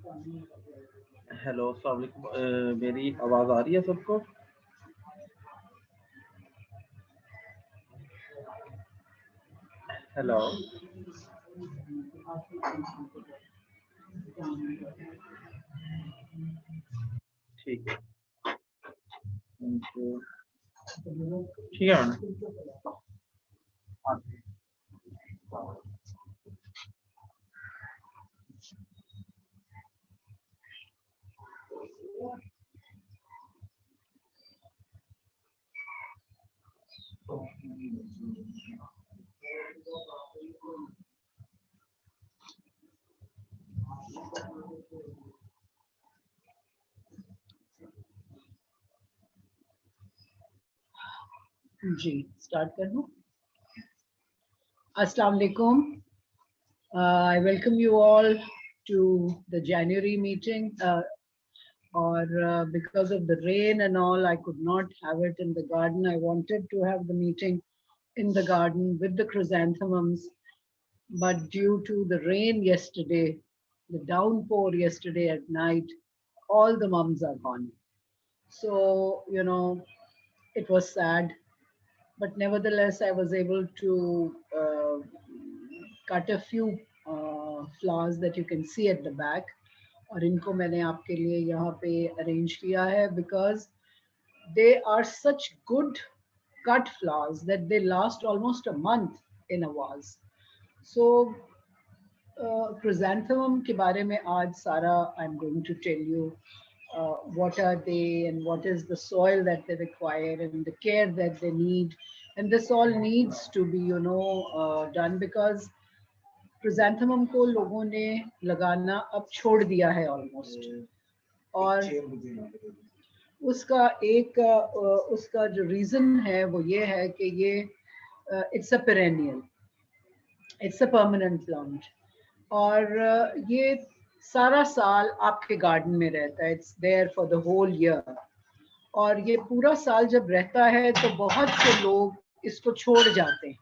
Hello, अस्सलाम वालेकुम। मेरी आवाज़ आ रही है सबको? हेलो, ठीक है। ठीक है मैडम। जी स्टार्ट कर दूं। अस्सलाम वालेकुम। I welcome you all to the January meeting. Because of the rain and all, I could not have it in the garden. I wanted to have the meeting in the garden with the chrysanthemums, but due to the rain yesterday, the downpour yesterday at night, all the mums are gone. So, it was sad, but nevertheless, I was able to cut a few flowers that you can see at the back. और इनको मैंने आपके लिए यहाँ पे arrange किया है because they are such good cut flowers that they last almost a month in a vase. So chrysanthemum के बारे में आज सारा I'm going to tell you what are they and what is the soil that they require and the care that they need, and this all needs to be done because क्रिजेंथेमम को लोगों ने लगाना अब छोड़ दिया है ऑलमोस्ट। और उसका जो रीज़न है वो ये है कि ये it's a perennial, it's a permanent plant, और ये सारा साल आपके गार्डन में रहता है। It's there for the whole year, और ये पूरा साल जब रहता है तो बहुत से लोग इसको छोड़ जाते हैं,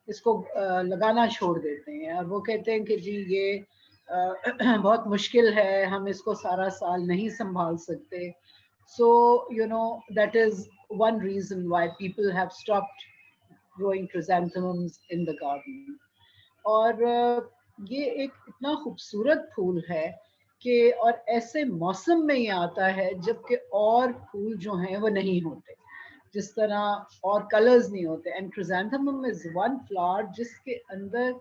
इसको लगाना छोड़ देते हैं, और वो कहते हैं कि जी ये बहुत मुश्किल है, हम इसको सारा साल नहीं संभाल सकते। So that is one reason why people have stopped growing chrysanthemums in the garden. और ये एक इतना खूबसूरत फूल है कि और ऐसे मौसम में ये आता है जबकि और फूल जो हैं वो नहीं होते, जिस तरह और कलर्स नहीं होते। And chrysanthemum is one flower जिसके अंदर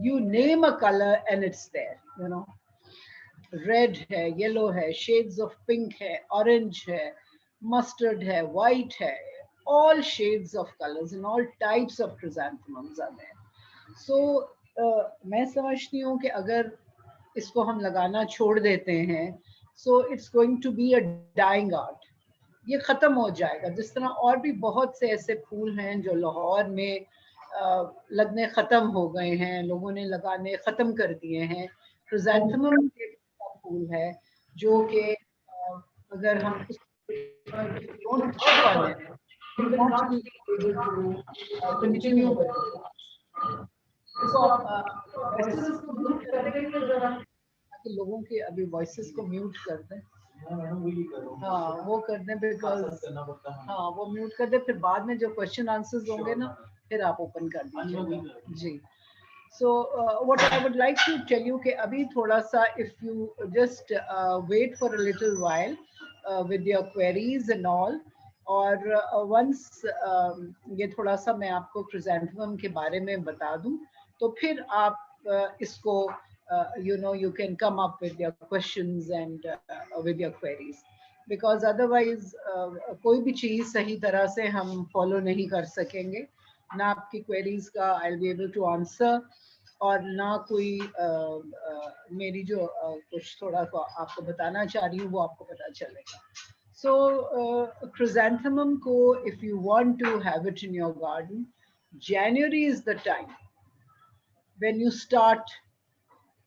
you name a colour and it's there, red है, येलो है, शेड्स ऑफ पिंक है, ऑरेंज है, मस्टर्ड है, वाइट है, all shades of colors and all types of chrysanthemums are there. So मैं समझती हूँ कि अगर इसको हम लगाना छोड़ देते हैं, so it's going to be a dying art. ये ख़त्म हो जाएगा, जिस तरह और भी बहुत से ऐसे फूल हैं जो लाहौर में लगने ख़त्म हो गए हैं, लोगों ने लगाने ख़त्म कर दिए हैं। क्रिजेंथेमम एक फूल है जो कि अगर हम कंटिन्यू इसको ताकि लोगों के अभी वॉइसेस को म्यूट कर दें। हाँ वो कर दें, बिकॉज हाँ वो म्यूट कर दें, फिर बाद में जो क्वेश्चन आंसर्स होंगे ना फिर आप ओपन कर दीजिए जी। So what I would like to tell you कि अभी थोड़ा सा if you just wait for a little while with your queries and all, और once ये थोड़ा सा मैं आपको क्रिजेंथेमम के बारे में बता दूं तो फिर आप इसको you can come up with your questions and with your queries, because otherwise कोई भी चीज़ सही तरह से हम फॉलो नहीं कर सकेंगे, ना आपकी क्वेरीज का I will be able to answer, और ना कोई मेरी जो कुछ थोड़ा सा आपको बताना चाह रही हूँ वो आपको पता चलेगा। So chrysanthemum को if you want to have it in your garden, January is the time when you start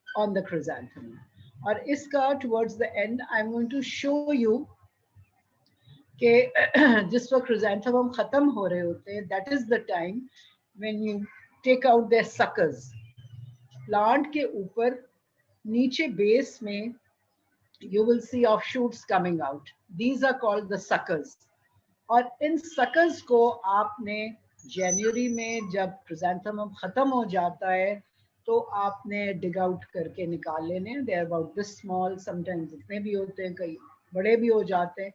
on the chrysanthemum. और इसका towards the end I'm going to show you कि जिस वक्त chrysanthemum खत्म हो रहे होते हैं, that is the time when you take out their suckers. Plant के ऊपर नीचे बेस में you will see offshoots coming out. These are called the suckers. और इन suckers को आपने जनवरी में जब क्रिसैंथेमम खत्म हो जाता है तो आपने dig out करके निकाल लेने. They are about this small, sometimes इतने भी होते हैं, कई बड़े भी हो जाते हैं,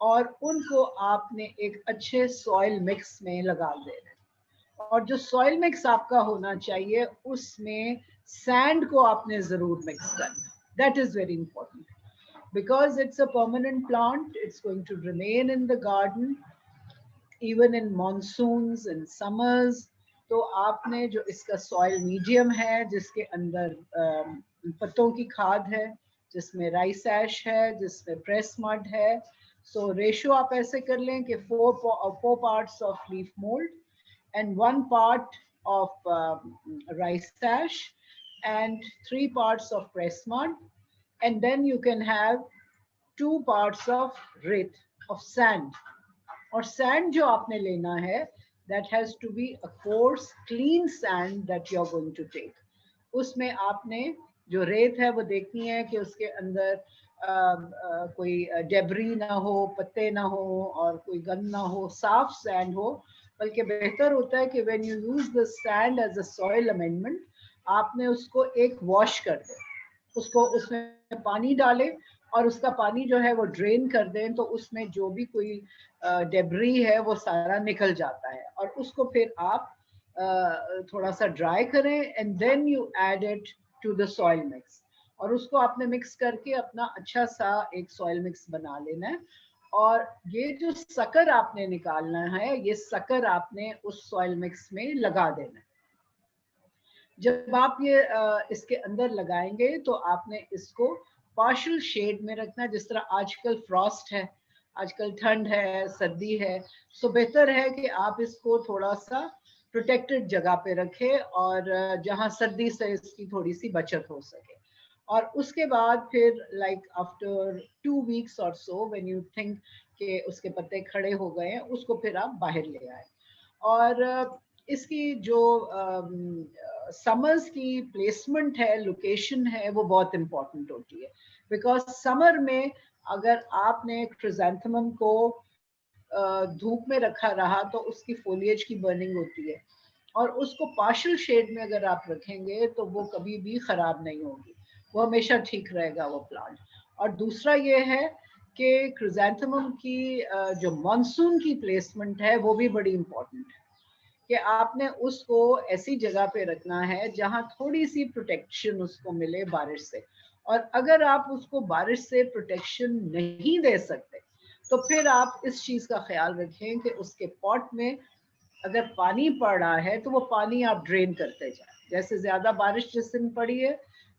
और उनको आपने एक अच्छे सॉइल मिक्स में लगा देना. और जो सॉइल मिक्स आपका होना चाहिए उसमें सैंड को आपने जरूर मिक्स करना. That is very important because it's a permanent plant. It's going to remain in the garden even in monsoons and summers. तो आपने जो इसका सॉइल मीडियम है जिसके अंदर पत्तों की खाद है, जिसमें राइस ऐश है, जिसमें प्रेस मड है, सो रेशियो आप ऐसे कर लें कि 4 parts of leaf mold and 1 part of rice ash and 3 parts of press mud, and then you can have 2 parts of रेत, of sand. और sand जो आपने लेना है, that has to be a coarse clean sand that you are going to take. उसमें आपने जो रेत है वो देखनी है कि उसके अंदर कोई डेब्री ना हो, पत्ते ना हो और कोई गंद ना हो, साफ सैंड हो. बल्कि बेहतर होता है कि when you use the sand as a soil amendment, आपने उसको एक वॉश कर दें, उसको उसमें पानी डालें और उसका पानी जो है वो ड्रेन कर दें, तो उसमें जो भी कोई डेब्री है वो सारा निकल जाता है. और उसको फिर आप थोड़ा सा ड्राई करें and then you add it to the soil mix. और उसको आपने मिक्स करके अपना अच्छा सा एक सॉइल मिक्स बना लेना है. और ये जो सकर आपने निकालना है, ये सकर आपने उस सॉइल मिक्स में लगा देना है. जब आप ये इसके अंदर लगाएंगे तो आपने इसको पार्शियल शेड में रखना. जिस तरह आजकल फ्रॉस्ट है, आजकल ठंड है, सर्दी है, सो बेहतर है कि आप इसको थोड़ा सा प्रोटेक्टेड जगह पे रखें और जहां सर्दी से इसकी थोड़ी सी बचत हो सके. और उसके बाद फिर लाइक आफ्टर 2 weeks और सो व्हेन यू थिंक कि उसके पत्ते खड़े हो गए हैं, उसको फिर आप बाहर ले आए. और इसकी जो समर्स की प्लेसमेंट है, लोकेशन है, वो बहुत इंपॉर्टेंट होती है. बिकॉज समर में अगर आपने क्रिसैंथेमम को धूप में रखा रहा तो उसकी फोलिएज की बर्निंग होती है, और उसको पार्शियल शेड में अगर आप रखेंगे तो वो कभी भी खराब नहीं होगी, वो हमेशा ठीक रहेगा वो प्लांट. और दूसरा ये है कि क्रिसैंथेमम की जो मॉनसून की प्लेसमेंट है वो भी बड़ी इंपॉर्टेंट है, कि आपने उसको ऐसी जगह पे रखना है जहां थोड़ी सी प्रोटेक्शन उसको मिले बारिश से. और अगर आप उसको बारिश से प्रोटेक्शन नहीं दे सकते तो फिर आप इस चीज का ख्याल रखें कि उसके पॉट में अगर पानी पड़ रहा है तो वो पानी आप ड्रेन करते जाए. जैसे ज्यादा बारिश जिस दिन पड़ी है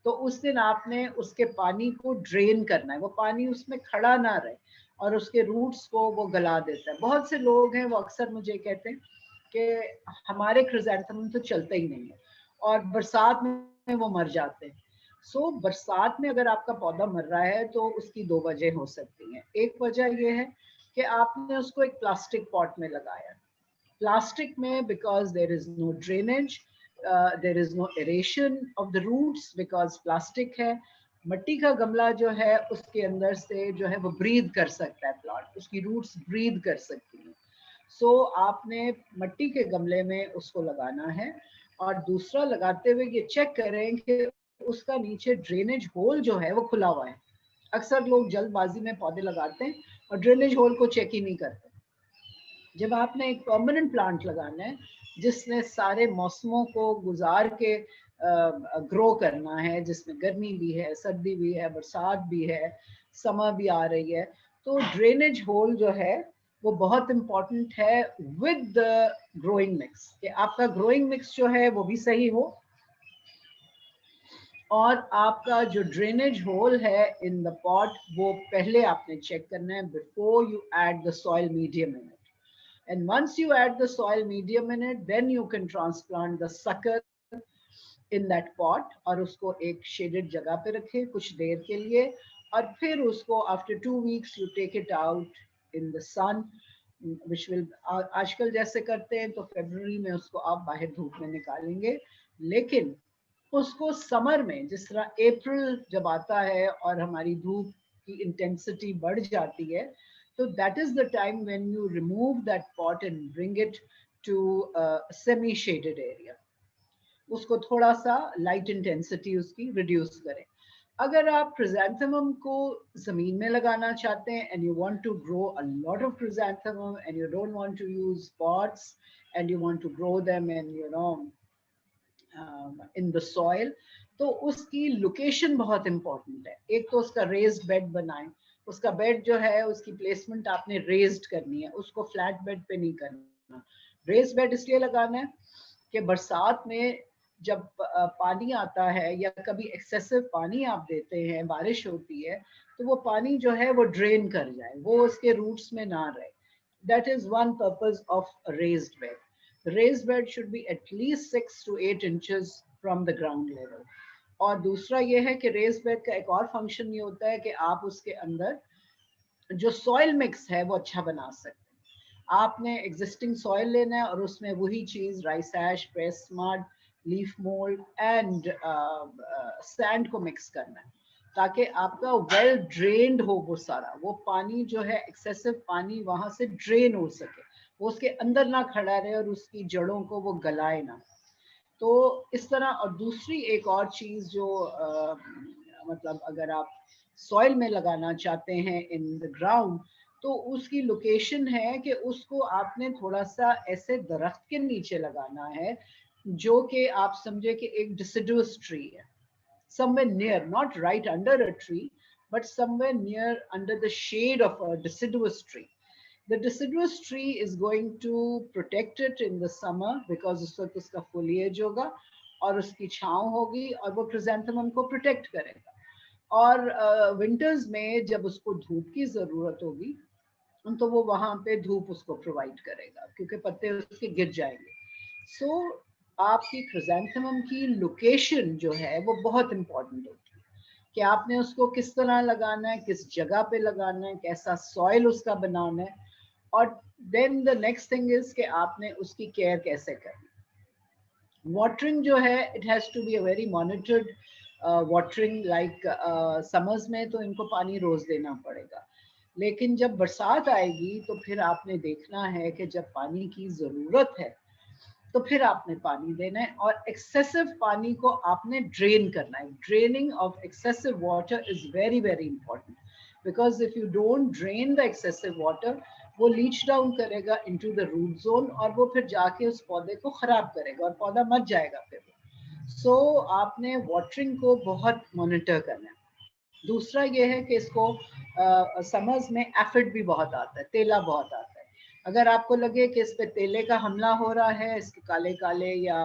तो उस दिन आपने उसके पानी को ड्रेन करना है, वो पानी उसमें खड़ा ना रहे और उसके रूट्स को वो गला देता है. बहुत से लोग हैं वो अक्सर मुझे कहते हैं कि हमारे क्रिसैंथेमम तो चलते ही नहीं है और बरसात में वो मर जाते हैं. सो बरसात में अगर आपका पौधा मर रहा है तो उसकी 2 वजह हो सकती हैं. एक वजह ये है कि आपने उसको एक प्लास्टिक पॉट में लगाया. प्लास्टिक में because there is no drainage, there is no aeration of the roots, because plastic है. मिट्टी का गमला जो है उसके अंदर से जो है वो ब्रीद कर सकता है प्लांट, उसकी रूट्स ब्रीद कर सकती हैं. सो आपने मिट्टी के गमले में उसको लगाना है. और दूसरा लगाते हुए ये चेक करें कि उसका नीचे ड्रेनेज होल जो है वो खुला हुआ है. अक्सर लोग जल्दबाजी में पौधे लगाते हैं और ड्रेनेज होल को चेक ही नहीं करते. जब आपने एक परमानेंट प्लांट लगाना है जिसने सारे मौसमों को गुजार के ग्रो करना है, जिसमें गर्मी भी है, सर्दी भी है, बरसात भी है, समर भी आ रही है, तो ड्रेनेज होल जो है वो बहुत इंपॉर्टेंट है विद द ग्रोइंग मिक्स, कि आपका ग्रोइंग मिक्स जो है वो भी सही हो और आपका जो ड्रेनेज होल है इन द पॉट वो पहले आपने चेक करना है before you add the soil medium in it. And once you add the soil medium in it, then you can transplant the sucker in that pot और उसको एक shaded जगह पे रखें कुछ देर के लिए. और फिर उसको after 2 weeks you take it out in the sun, which will आजकल जैसे करते हैं तो फरवरी में उसको आप बाहर धूप में निकालेंगे. लेकिन उसको समर में, जिस तरह अप्रैल जब आता है और हमारी धूप की इंटेंसिटी बढ़ जाती है, तो that is the time when you remove that pot and bring it to semi shaded area. उसको थोड़ा सा लाइट इंटेंसिटी उसकी रिड्यूस करें। अगर आप क्रिसैंथेमम को जमीन में लगाना चाहते हैं and you want to grow a lot of chrysanthemum and you don't want to use pots and you want to grow them and in the soil, तो उसकी लोकेशन बहुत इंपॉर्टेंट है। एक तो उसका रेज्ड बेड बनाएं, उसका बेड जो है उसकी प्लेसमेंट आपने रेज्ड करनी है, उसको फ्लैट बेड पे नहीं करना। रेज्ड बेड इसलिए लगाना है कि बरसात में जब पानी आता है या कभी एक्सेसिव पानी आप देते हैं, बारिश होती है, तो वो पानी जो है वो ड्रेन कर जाए, वो उसके रूट्स में ना रहे। That is one purpose of raised bed. Raised bed should be at least 6 to 8 inches from the ground level. और दूसरा ये है कि raised bed का एक और फंक्शन ये होता है कि आप उसके अंदर जो सॉइल मिक्स है वो अच्छा बना सकते हैं। आपने एग्जिस्टिंग सॉइल लेना है और उसमें वही चीज rice ash, press mud, leaf mould and sand को मिक्स करना है, ताकि आपका वेल ड्रेन्ड हो वो सारा, वो पानी जो है एक्सेसिव पानी वहां से ड्रेन हो सके, वो उसके अंदर ना खड़ा रहे और उसकी जड़ों को वो गलाए ना। तो इस तरह। और दूसरी एक और चीज जो मतलब अगर आप सॉइल में लगाना चाहते हैं इन द ग्राउंड, तो उसकी लोकेशन है कि उसको आपने थोड़ा सा ऐसे दरख्त के नीचे लगाना है जो कि आप समझे कि एक डिसिडुअस ट्री है, somewhere near, not right under a tree, but somewhere near under the shade of a deciduous tree. The deciduous tree is going to protect it in the summer because उस वक्त उसका foliage होगा और उसकी छांव होगी और वो क्रिसैंथेमम को प्रोटेक्ट करेगा। और विंटर्स में जब उसको धूप की जरूरत होगी तो वो वहां पे धूप उसको प्रोवाइड करेगा, क्योंकि पत्ते उसके गिर जाएंगे। सो आपकी क्रिसैंथेमम की लोकेशन जो है वो बहुत इंपॉर्टेंट होती है कि आपने उसको किस तरह लगाना है, किस जगह पे लगाना है, कैसा सॉइल उसका बनाना है। और then the next thing is कि आपने उसकी केयर कैसे करनी। वाटरिंग जो है it has to be a very monitored watering. Like summers में तो इनको पानी रोज देना पड़ेगा, लेकिन जब बरसात आएगी तो फिर आपने देखना है कि जब पानी की जरूरत है तो फिर आपने पानी देना है, और एक्सेसिव पानी को आपने ड्रेन करना है। Draining of excessive water is very very important, because if you don't drain the excessive water, वो लीच डाउन करेगा इनटू द रूट जोन और वो फिर जाके उस पौधे को खराब करेगा और पौधा मर जाएगा फिर। सो आपने वाटरिंग को बहुत मॉनिटर करना है। दूसरा ये है कि इसको समर्स में एफिड भी बहुत आता है, तेला बहुत आता है। अगर आपको लगे कि इस पे तेले का हमला हो रहा है, इसके काले काले या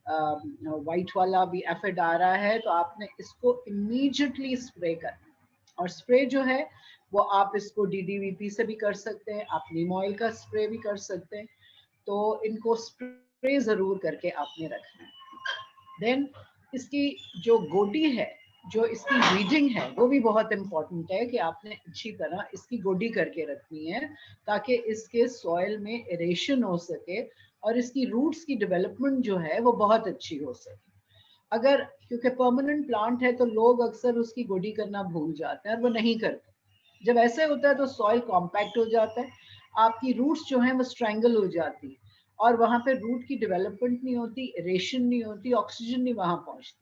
वाइट वाला भी एफिड आ रहा है, तो आपने इसको इमीडिएटली स्प्रे करना। और स्प्रे जो है वो आप इसको DDVP से भी कर सकते हैं, आप नीम ऑयल का स्प्रे भी कर सकते हैं। तो इनको स्प्रे जरूर करके आपने रखना है। देन इसकी जो गोडी है, जो इसकी रीडिंग है, वो भी बहुत इंपॉर्टेंट है कि आपने अच्छी तरह इसकी गोडी करके रखनी है, ताकि इसके सॉइल में एरेशन हो सके और इसकी रूट्स की डेवलपमेंट जो है वो बहुत अच्छी हो सके। अगर क्योंकि परमानेंट प्लांट है तो लोग अक्सर उसकी गोडी करना भूल जाते हैं और वो नहीं करते। जब ऐसे होता है तो सॉइल कॉम्पैक्ट हो जाता है, आपकी रूट्स जो है वो स्ट्रैंगल हो जाती है और वहां पे रूट की डेवलपमेंट नहीं होती, एरेशन नहीं होती, ऑक्सीजन नहीं वहां पहुंचती।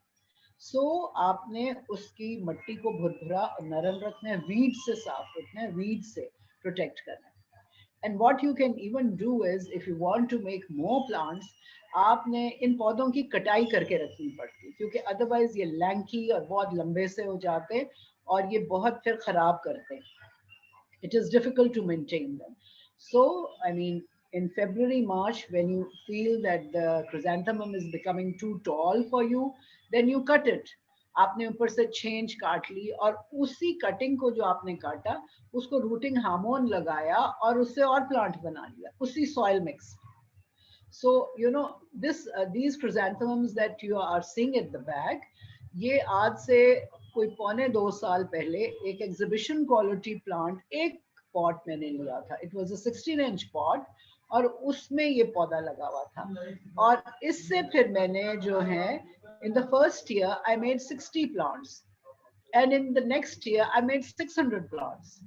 सो आपने उसकी मट्टी को भुरभुरा और नरम रखना है, वीड से साफ रखना है, वीड से प्रोटेक्ट करना है। And what you can even do is, if you want to make more plants, आपने इन पौधों की कटाई करके रखनी पड़ती है, क्योंकि अदरवाइज ये लैंकी और बहुत लंबे से हो जाते हैं और ये बहुत फिर खराब करते हैं। It is difficult to maintain them. So, I mean, in February, March, when you feel that the chrysanthemum is becoming too tall for you, then you cut it. आपने ऊपर से छेंच काट ली और उसी कटिंग को जो आपने काटा उसको रूटिंग हार्मोन लगाया और उससे और प्लांट बना लिया उसी soil mix. So, you know, these chrysanthemums that you are seeing at the back, ये आज से कोई 1.25 साल पहले एक एग्जीबिशन क्वालिटी प्लांट एक पॉट मैंने लिया था। It was a 16-inch pot और उसमें ये पौधा लगा हुआ था। और इससे फिर मैंने जो है In the first year, I made 60 plants. And in the next year, I made 600 plants.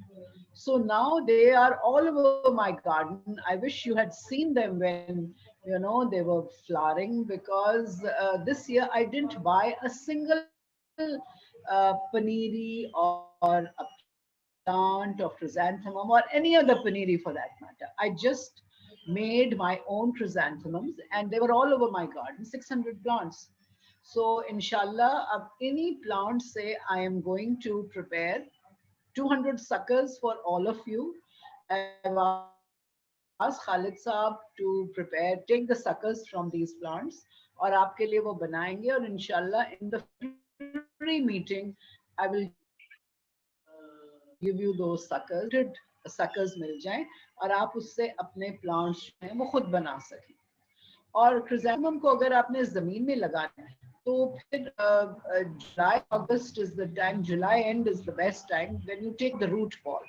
So now they are all over my garden. I wish you had seen them when, they were flowering, because this year I didn't buy a single paneeri or a plant of chrysanthemum or any other paneeri for that matter. I just made my own chrysanthemums and they were all over my garden, 600 plants. So inshallah, any plant say I am going to prepare 200 suckers for all of you. I've asked Khalid Saab to prepare, take the suckers from these plants और आपके लिए वो बनाएंगे, और इंशाल्लाह in the February meeting I will give you those suckers. suckers मिल जाएं और आप उससे अपने प्लांट्स जो हैं वो खुद बना सकें. और क्रिजेंथेमम को अगर आपने जमीन में लगाना है तो फिर July August is the time, July end is the best time when you take the root ball.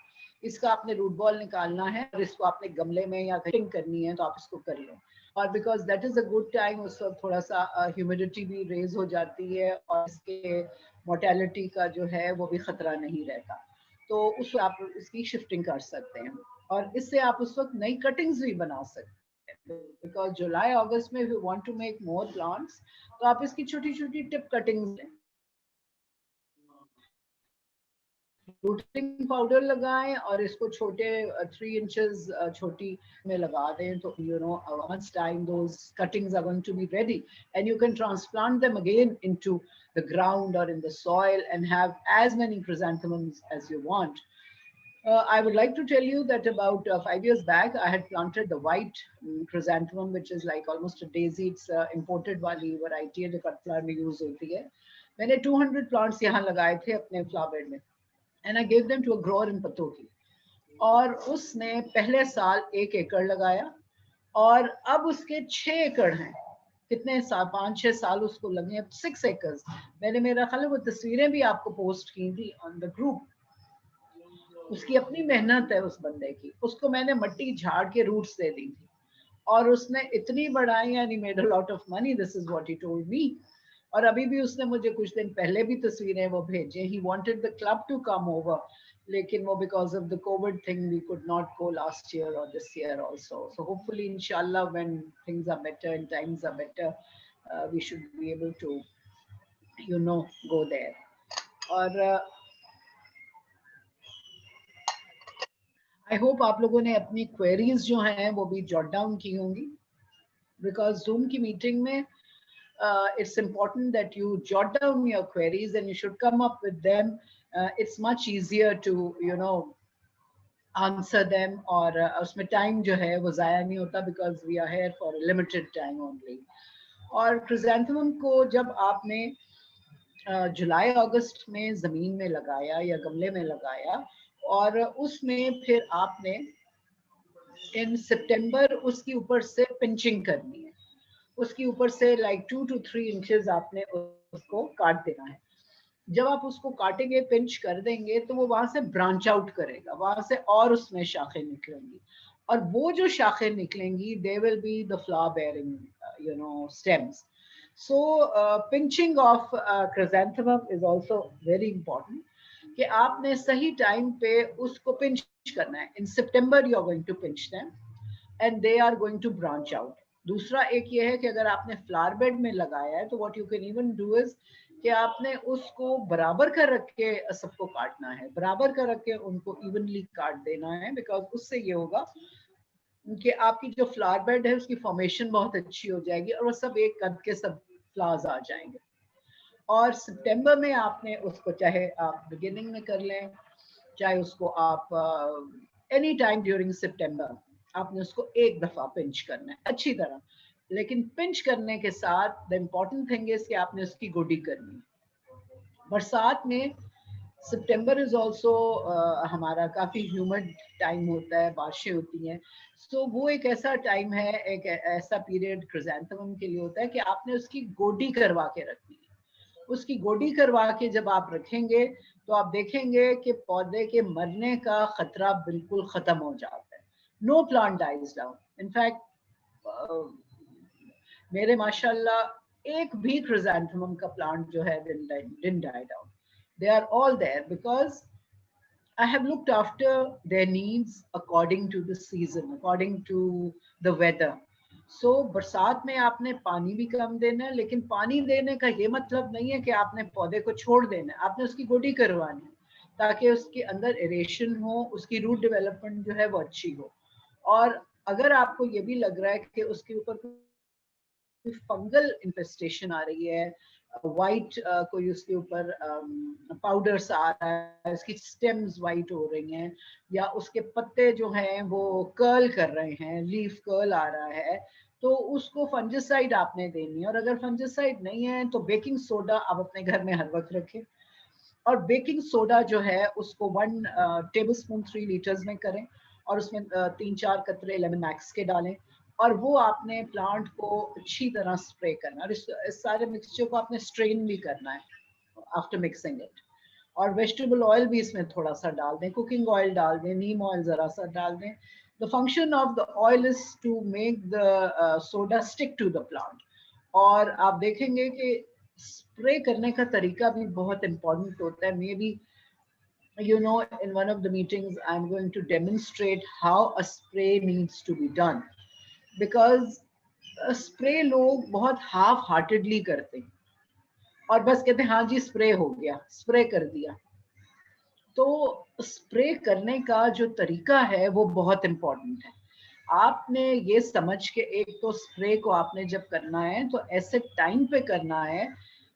इसका आपने रूट बॉल निकालना है और इसको आपने गमले में या कटिंग करनी है तो आप इसको कर लो. और because that is a good time, उस वक्त थोड़ा सा ह्यूमिडिटी भी रेज हो जाती है और इसके मोर्टेलिटी का जो है वो भी खतरा नहीं रहता. तो उस आप इसकी शिफ्टिंग कर सकते हैं और इससे आप उस वक्त नई कटिंग्स भी बना सकते हैं. बिकॉज जुलाई अगस्त में we want to make more plants, तो आप इसकी छोटी छोटी टिप कटिंग्स लें, रूटिंग पाउडर लगाएं और इसको छोटे 3 इंचेस छोटी में लगा दें. तो once time those cuttings are going to be ready and you can transplant them again into the ground or in the soil and have as many chrysanthemums as you want. I would like to tell you that about 5 years back, I had planted the white chrysanthemum, which is like almost a daisy. It's imported वाली variety है जो cut flower में use होती है. मैंने 200 plants यहाँ लगाए थे अपने flower bed में, and I gave them to a grower in Patoki. और उसने पहले साल 1 एकड़ लगाया और अब उसके 6 एकड़ हैं. कितने साल, 5-6 साल उसको लगे, 6 एकर्स. मैंने, मेरा ख्याल है वो तस्वीरें भी आपको पोस्ट की थी ऑन द ग्रुप. उसकी अपनी मेहनत है उस बंदे की. उसको मैंने मट्टी झाड़ के रूट्स दे दी थी और उसने इतनी बढ़ाई and he made a lot of money. This is what he told me. और अभी भी उसने मुझे कुछ दिन पहले भी तस्वीरें वो भेजे. He wanted the club to come over, लेकिन वो because of the covid thing we could not go last year और this year also. So hopefully इंशाल्लाह when things are better and times are better we should be able to go there. और I hope आप लोगों ने अपनी queries जो हैं वो भी जॉट डाउन की होंगी, बिकॉज जूम की मीटिंग में it's important that you jot down your queries and you should come up with them. It's much easier to answer them, और उसमें टाइम जो है वो ज़ाया नहीं होता because we are here for a limited time only. और क्रिजेंथेमम को जब आपने जुलाई अगस्त में ज़मीन में लगाया या गमले में लगाया और उसमें फिर आपने इन सितंबर उसके ऊपर से पिंचिंग करनी है. उसके ऊपर से like 2 to 3 इंचेस आपने उसको काट देना है. जब आप उसको काटेंगे, पिंच कर देंगे, तो वो वहां से ब्रांच आउट करेगा, वहां से और उसमें शाखें निकलेंगी और वो जो शाखें निकलेंगी they will be the flower bearing stems. So pinching off chrysanthemum is also very important कि आपने सही टाइम पे उसको पिंच करना है. In September you are going to pinch them and they are going to branch out. दूसरा एक ये है कि अगर आपने फ्लावर बेड में लगाया है तो what you can even do is कि आपने उसको बराबर कर रख के सबको काटना है, बराबर कर रख के उनको इवनली काट देना है. बिकॉज उससे ये होगा कि आपकी जो फ्लावर बेड है उसकी फॉर्मेशन बहुत अच्छी हो जाएगी और वो सब एक कद के सब फ्लावर्स आ जाएंगे. और सितंबर में आपने उसको, चाहे आप बिगिनिंग में कर लें, चाहे उसको आप एनी टाइम ड्यूरिंग सितंबर, आपने उसको एक दफा पिंच करना है अच्छी तरह. लेकिन पिंच करने के साथ द इम्पोर्टेंट थिंग इज कि आपने उसकी गोडी करनी है. बरसात में सितंबर इज ऑल्सो हमारा काफ़ी ह्यूमिड टाइम होता है, बारिशें होती हैं. सो वो एक ऐसा टाइम है, एक ऐसा पीरियड क्रिजेंथेमम के लिए होता है कि आपने उसकी गोडी करवा के रखनी है. उसकी गोडी करवा के जब आप रखेंगे तो आप देखेंगे कि पौधे के मरने का खतरा बिल्कुल ख़त्म हो जाता है. No plant dies down. In fact, मेरे माशाल्लाह एक भी क्रिजेंथेमम का प्लांट जो है didn't die down. They are all there because I have looked after their needs according to the season, according to the weather. So बरसात में आपने पानी भी कम देना है, लेकिन पानी देने का ये मतलब नहीं है कि आपने पौधे को छोड़ देना है, आपने उसकी गोडी करवानी है ताकि उसके अंदर एरेशन हो, उसकी रूट डेवलपमेंट जो है वो अच्छी हो। और अगर आपको ये भी लग रहा है कि उसके ऊपर फंगल इन्फेस्टेशन आ रही है, वाइट कोई उसके ऊपर पाउडर्स आ रहा है, उसकी स्टेम्स वाइट हो रही हैं, या उसके पत्ते जो हैं वो कर्ल कर रहे हैं, लीफ कर्ल आ रहा है, तो उसको फंजिसाइड आपने देनी है। और अगर फंजिसाइड नहीं है तो बेकिंग सोडा आप अपने घर में हर वक्त रखें, और बेकिंग सोडा जो है उसको 1 टेबलस्पून 3 लीटर्स में करें, और उसमें 3-4 कतरे लेमन मैक्स के डालें, और वो आपने प्लांट को अच्छी तरह स्प्रे करना है। और इस सारे मिक्सचर को आपने स्ट्रेन भी करना है आफ्टर मिक्सिंग इट। और वेजिटेबल ऑयल भी इसमें थोड़ा सा डाल दें, कुकिंग ऑयल डाल दें, नीम ऑयल जरा सा डाल दें। The function of the oil is to make the soda stick to the plant. और आप देखेंगे कि स्प्रे करने का तरीका भी बहुत इंपॉर्टेंट होता है। May be you know, in one of the meetings I'm going to demonstrate how a spray needs to be done, because spray लोग बहुत हाफ हार्टेडली करते हैं और बस कहते हैं हाँ जी स्प्रे हो गया, स्प्रे कर दिया। तो स्प्रे करने का जो तरीका है वो बहुत इम्पोर्टेंट है। आपने ये समझ के, एक तो स्प्रे को आपने जब करना है तो ऐसे टाइम पे करना है,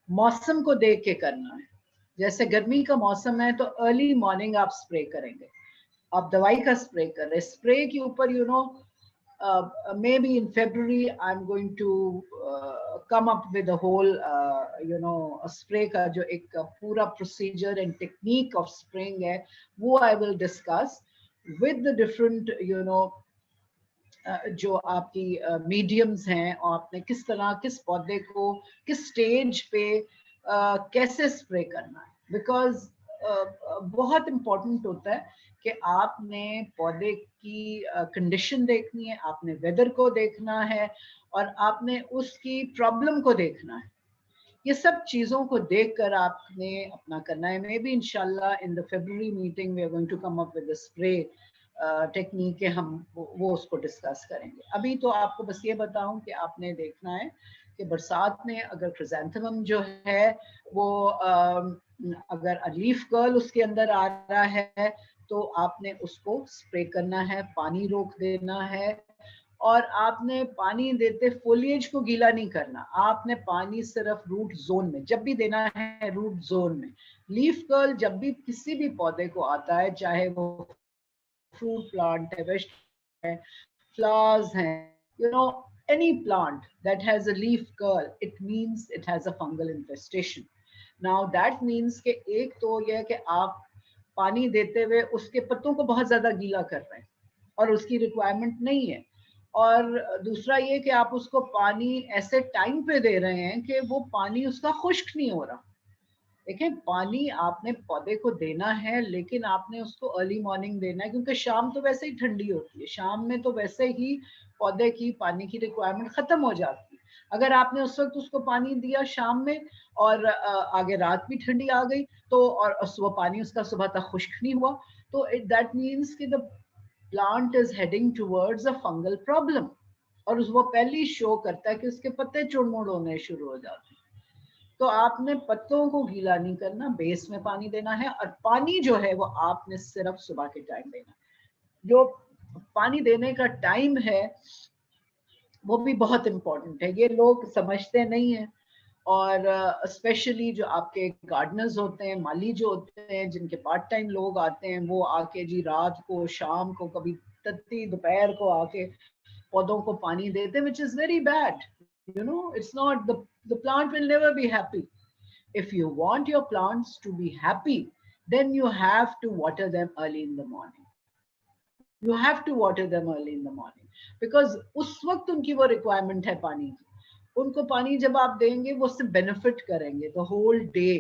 मौसम को देख के करना है। जैसे गर्मी का मौसम है तो अर्ली मॉर्निंग आप स्प्रे करेंगे, आप दवाई का स्प्रे कर रहे, स्प्रे के ऊपर you know maybe in February I'm going to come up with a whole you know spray का जो एक पूरा procedure and technique of spraying है वो I will discuss with the different you know जो आपकी मीडियम्स हैं, और आपने किस तरह किस पौधे को किस स्टेज पे कैसे स्प्रे करना है। बिकॉज बहुत इम्पोर्टेंट होता है कि आपने पौधे की कंडीशन देखनी है, आपने वेदर को देखना है, और आपने उसकी प्रॉब्लम को देखना है। ये सब चीज़ों को देखकर आपने अपना करना है। मे बी इंशाल्लाह in the February meeting we are going to come up with the spray technique है, हम वो उसको डिस्कस करेंगे। अभी तो आपको बस ये बताऊं कि आपने देखना है कि बरसात में अगर क्रिजेंथेमम जो है वो अगर लीफ कर्ल उसके अंदर आ रहा है तो आपने उसको स्प्रे करना है, पानी रोक देना है, और आपने पानी देते फोलिएज को गीला नहीं करना, आपने पानी सिर्फ रूट जोन में जब भी देना है, रूट जोन में। लीफ कर्ल जब भी किसी भी पौधे को आता है, चाहे वो fruit plant है, vegetable है, flowers हैं, you know, any plant that has a leaf curl, it means it has a fungal infestation. Now that means कि एक तो यह है कि आप पानी देते हुए उसके पत्तों को बहुत ज्यादा गीला कर रहे हैं और उसकी रिक्वायरमेंट नहीं है, और दूसरा ये कि आप उसको पानी ऐसे टाइम पे दे रहे हैं कि वो पानी उसका खुश्क नहीं हो रहा। देखिए, पानी आपने पौधे को देना है, लेकिन आपने उसको अर्ली मॉर्निंग देना है, क्योंकि शाम तो वैसे ही ठंडी होती है, शाम में तो वैसे ही पौधे की पानी की रिक्वायरमेंट खत्म हो जाती है। अगर आपने उस वक्त उसको पानी दिया शाम में और आगे रात भी ठंडी आ गई तो, और वो पानी उसका सुबह तक खुश्क नहीं हुआ, तो दैट मीन्स कि the plant is heading towards a fungal problem, और वो पहले ही शो करता है कि उसके पत्ते चुड़मुड़ होने शुरू हो जाते हैं। तो आपने पत्तों को गीला नहीं करना, बेस में पानी देना है, और पानी जो है वो आपने सिर्फ सुबह के टाइम देना है। जो पानी देने का टाइम है वो भी बहुत इम्पोर्टेंट है, ये लोग समझते नहीं है। और स्पेशली जो आपके गार्डनर्स होते हैं, माली जो होते हैं, जिनके पार्ट टाइम लोग आते हैं, वो आके जी रात को, शाम को, कभी तत्ती दोपहर को आके पौधों को पानी देते हैं, which is very bad. You know, it's not, the plant will never be happy. If you want your plants to be happy, then you have to water them early in the morning. You have to water them early in the morning, because उस वक्त उनकी वो requirement है पानी की। उनको पानी जब आप देंगे वो उससे बेनिफिट करेंगे, द होल डे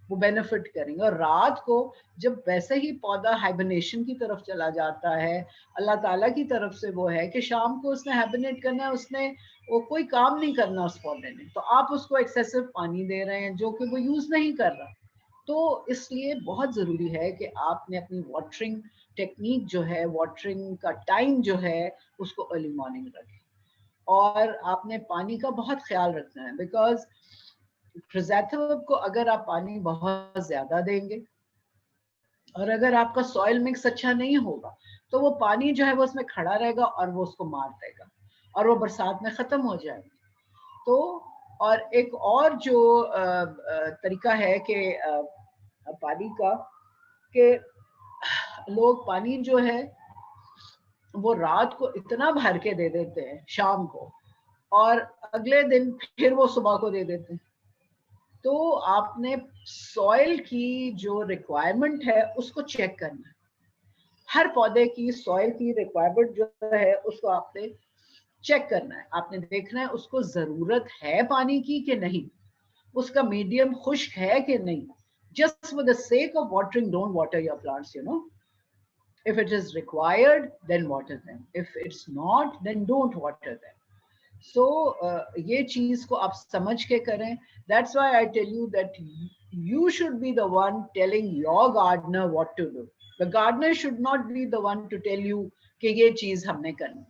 वो बेनिफिट करेंगे। और रात को जब वैसे ही पौधा हाइबरनेशन की तरफ चला जाता है, अल्लाह ताला की तरफ से वो है कि शाम को उसने हाइबरनेट करना है, उसने वो कोई काम नहीं करना उस पौधे ने, तो आप उसको एक्सेसिव पानी दे रहे हैं जो कि वो यूज नहीं कर रहा। तो इसलिए बहुत ज़रूरी है कि आपने अपनी वाटरिंग टेक्निक जो है, वाटरिंग का टाइम जो है, उसको अर्ली मॉर्निंग रखें। और आपने पानी का बहुत ख्याल रखना है, बिकॉज क्रिसैंथेमम को अगर आप पानी बहुत ज़्यादा देंगे और अगर आपका सॉइल मिक्स अच्छा नहीं होगा तो वो पानी जो है वो उसमें खड़ा रहेगा और वो उसको मार देगा और वो बरसात में ख़त्म हो जाएगा। तो और एक और जो तरीका है कि पानी का, कि लोग पानी जो है वो रात को इतना भर के दे देते हैं शाम को, और अगले दिन फिर वो सुबह को दे देते हैं। तो आपने सॉइल की जो रिक्वायरमेंट है उसको चेक करना है। हर पौधे की सॉइल की रिक्वायरमेंट जो है उसको आपने चेक करना है। आपने देखना है उसको जरूरत है पानी की कि नहीं, उसका मीडियम खुश्क है कि नहीं। Just for the sake of watering don't water your plants, you know. If it is required, then water them. If it's not, then don't water them. So ये चीज को आप समझ के करें. That's why I tell you that you should be the one telling your gardener what to do. The gardener should not be the one to tell you कि ये चीज हमने करनी.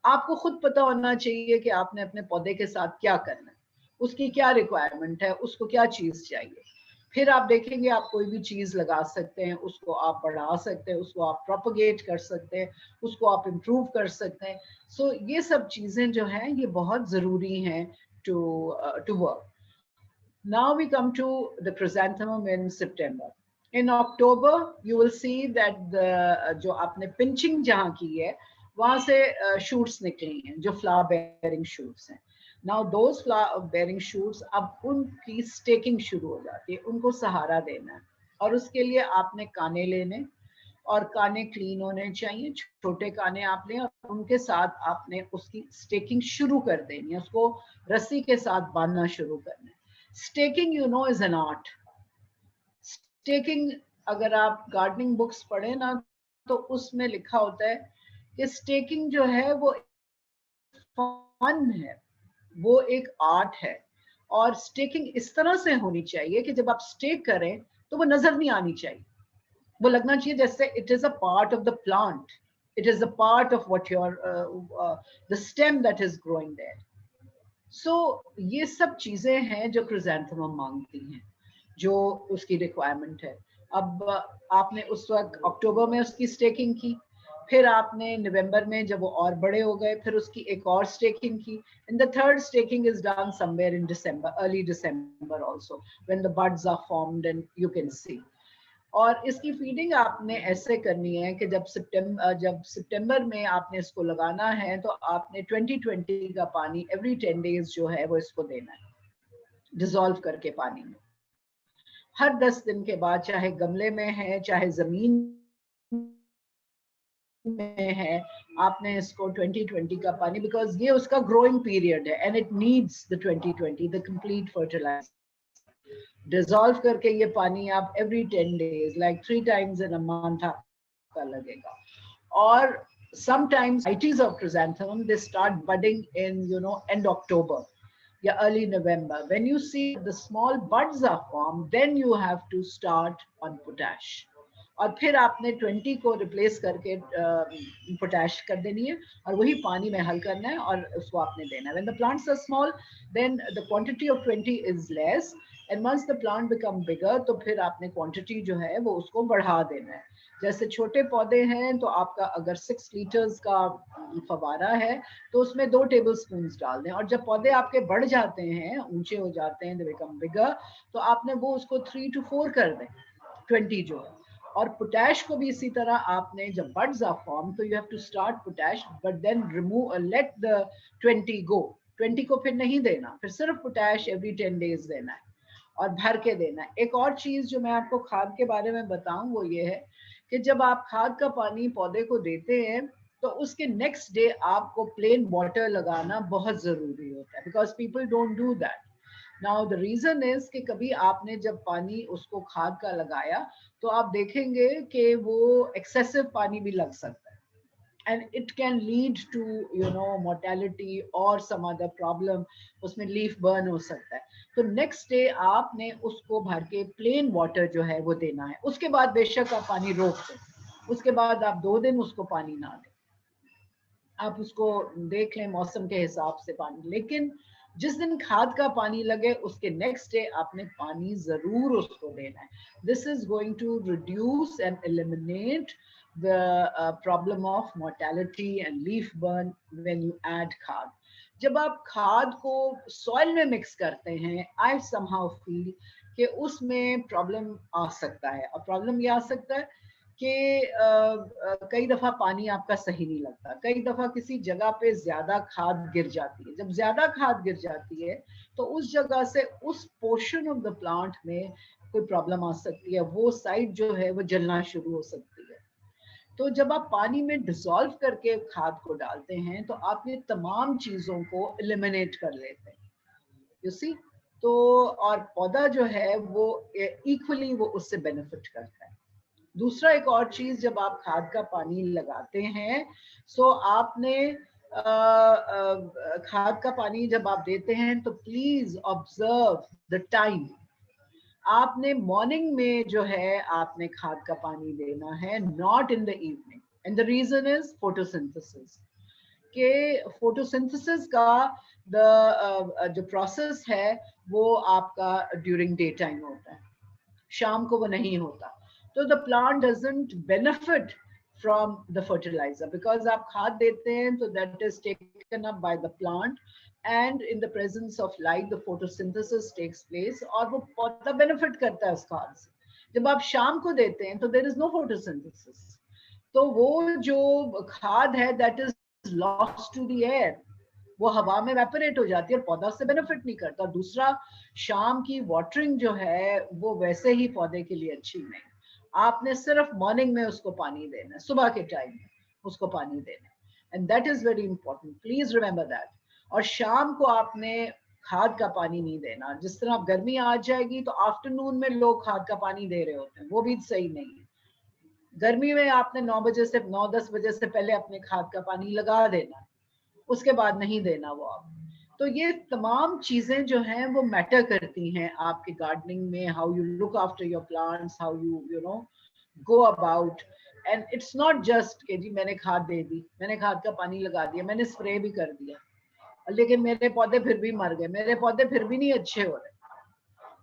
आपको खुद पता होना चाहिए कि आपने अपने पौधे के साथ क्या करना है, उसकी क्या रिक्वायरमेंट है, उसको क्या चीज चाहिए। फिर आप देखेंगे आप कोई भी चीज लगा सकते हैं, उसको आप बढ़ा सकते हैं, उसको आप प्रोपगेट कर सकते हैं, उसको आप इम्प्रूव कर सकते हैं। सो ये सब चीजें जो हैं ये बहुत जरूरी हैं to work. Now we come to the chrysanthemum in September. In October, you will see that the जो आपने pinching जहाँ की है वहाँ से shoots निकली हैं जो flower bearing shoots हैं. Now those flower bearing shoots अब उनकी staking शुरू हो जाती है, उनको सहारा देना है और उसके लिए आपने काने लेने और काने क्लीन होने चाहिए। छोटे काने आप लें और उनके साथ आपने उसकी स्टेकिंग शुरू कर देनी है, उसको रस्सी के साथ बांधना शुरू करना है। Staking you know is an art. Staking अगर आप गार्डनिंग बुक्स पढ़े ना तो उसमें लिखा होता है कि स्टेकिंग जो है वो फन है, वो एक आर्ट है। और स्टेकिंग इस तरह से होनी चाहिए कि जब आप स्टेक करें तो वो नजर नहीं आनी चाहिए, वो लगना चाहिए जैसे it is a part of the plant, it is a part of what your the stem that is growing there. So ये सब चीजें हैं जो क्रिसैंथेमम मांगती हैं, जो उसकी रिक्वायरमेंट है. अब आपने उस वक्त अक्टूबर में उसकी स्टेकिंग की, फिर आपने नवंबर में जब वो और बड़े हो गए फिर उसकी एक और स्टेकिंग की. In the third staking is done somewhere in December, early December also, when the buds are formed and you can see. और इसकी फीडिंग आपने ऐसे करनी है कि जब सितंबर में आपने इसको लगाना है तो आपने 2020 का पानी एवरी 10 डेज जो है वो इसको देना है, डिसॉल्व करके पानी में. हर 10 दिन के बाद, चाहे गमले में है चाहे जमीन में है, आपने इसको 2020 का पानी, बिकॉज ये उसका ग्रोइंग पीरियड है and it needs the 2020 the complete fertiliser. Dissolve करके ये पानी आप every 10 days like 3 times in a month आपका लगेगा. और sometimes varieties of chrysanthemum they start budding in end October या early November. When you see the small buds are formed, then you have to start on potash. और फिर आपने 20 को replace करके potash कर देनी है और वही पानी में हल करना है और उसको आपने देना है. When the plants are small, then the quantity of 20 is less, and once the plant become bigger, तो फिर आपने क्वांटिटी जो है वो उसको बढ़ा देना है. जैसे छोटे पौधे हैं तो आपका अगर 6 लीटर्स का फवारा है तो उसमें 2 टेबल स्पून डाल दें, और जब पौधे आपके बढ़ जाते हैं, ऊंचे हो जाते हैं, they become bigger, तो आपने वो उसको 3 to 4 कर दें 20 जो है. और पोटैश को भी इसी तरह आपने, जब बड्स आर फॉर्म तो you have to start potash but then remove let the 20 गो. 20 को फिर नहीं देना, फिर सिर्फ पोटैश एवरी 10 डेज देना है और भर के देना है. एक और चीज जो मैं आपको खाद के बारे में बताऊं वो ये है कि जब आप खाद का पानी पौधे को देते हैं तो उसके नेक्स्ट डे आपको प्लेन वाटर लगाना बहुत जरूरी होता है, because people don't do that. Now the reason is कि कभी आपने जब पानी उसको खाद का लगाया तो आप देखेंगे कि वो एक्सेसिव पानी भी लग सकता है and it can lead to mortality or some other problem. उसमें लीफ बर्न हो सकता है. तो नेक्स्ट डे आपने उसको भर के प्लेन वाटर जो है वो देना है. उसके बाद बेशक आप पानी रोक दें, उसके बाद आप 2 दिन उसको पानी ना दें, आप उसको देख लें मौसम के हिसाब से पानी. लेकिन जिस दिन खाद का पानी लगे उसके नेक्स्ट डे आपने पानी जरूर उसको देना है. This is going to reduce and eliminate the problem of mortality and leaf burn when you add खाद. जब आप खाद को सॉइल में मिक्स करते हैं, I somehow feel कि उसमें प्रॉब्लम आ सकता है. और प्रॉब्लम ये आ सकता है कि कई दफा पानी आपका सही नहीं लगता, कई दफा किसी जगह पे ज्यादा खाद गिर जाती है. जब ज्यादा खाद गिर जाती है तो उस जगह से उस पोर्शन ऑफ द प्लांट में कोई प्रॉब्लम आ सकती है, वो साइड जो है वो जलना शुरू हो सकती है. तो जब आप पानी में डिसॉल्व करके खाद को डालते हैं तो आप ये तमाम चीजों को एलिमिनेट कर लेते हैं, यू सी. तो और पौधा जो है वो इक्वली वो उससे बेनिफिट करता है. दूसरा एक और चीज, जब आप खाद का पानी लगाते हैं सो आपने खाद का पानी जब आप देते हैं तो प्लीज ऑब्जर्व द टाइम. आपने मॉर्निंग में जो है आपने खाद का पानी देना है, not in the evening. And the reason is photosynthesis. के फोटोसिंथेसिस का जो प्रोसेस है वो आपका ड्यूरिंग डे टाइम होता है, शाम को वो नहीं होता. तो the plant doesn't benefit from the fertiliser because आप खाद देते हैं तो that is taken up by the plant and in the presence of light the photosynthesis takes place और वो पौधा बेनिफिट करता है उस खाद से. जब आप शाम को देते हैं तो there is no photosynthesis, तो वो जो खाद है that is lost to the air, वो हवा में वेपोरेट हो जाती है और पौधा से बेनिफिट नहीं करता. दूसरा, शाम की वाटरिंग जो है वो वैसे ही पौधे के लिए अच्छी नहीं. आपने सिर्फ मॉर्निंग में उसको पानी देना है, सुबह के टाइम में उसको पानी देना है. And that is very important, please remember that. और शाम को आपने खाद का पानी नहीं देना. जिस तरह अब गर्मी आ जाएगी तो आफ्टरनून में लोग खाद का पानी दे रहे होते हैं, वो भी सही नहीं है. गर्मी में आपने 9-10 बजे से पहले अपने खाद का पानी लगा देना, उसके बाद नहीं देना वो आप. तो ये तमाम चीजें जो हैं वो मैटर करती हैं आपके गार्डनिंग में. How you look after your plants, how you know go about. And it's not just कि जी मैंने खाद दे दी, मैंने खाद का पानी लगा दिया, मैंने स्प्रे भी कर दिया, लेकिन मेरे पौधे फिर भी मर गए, मेरे पौधे फिर भी नहीं अच्छे हो रहे.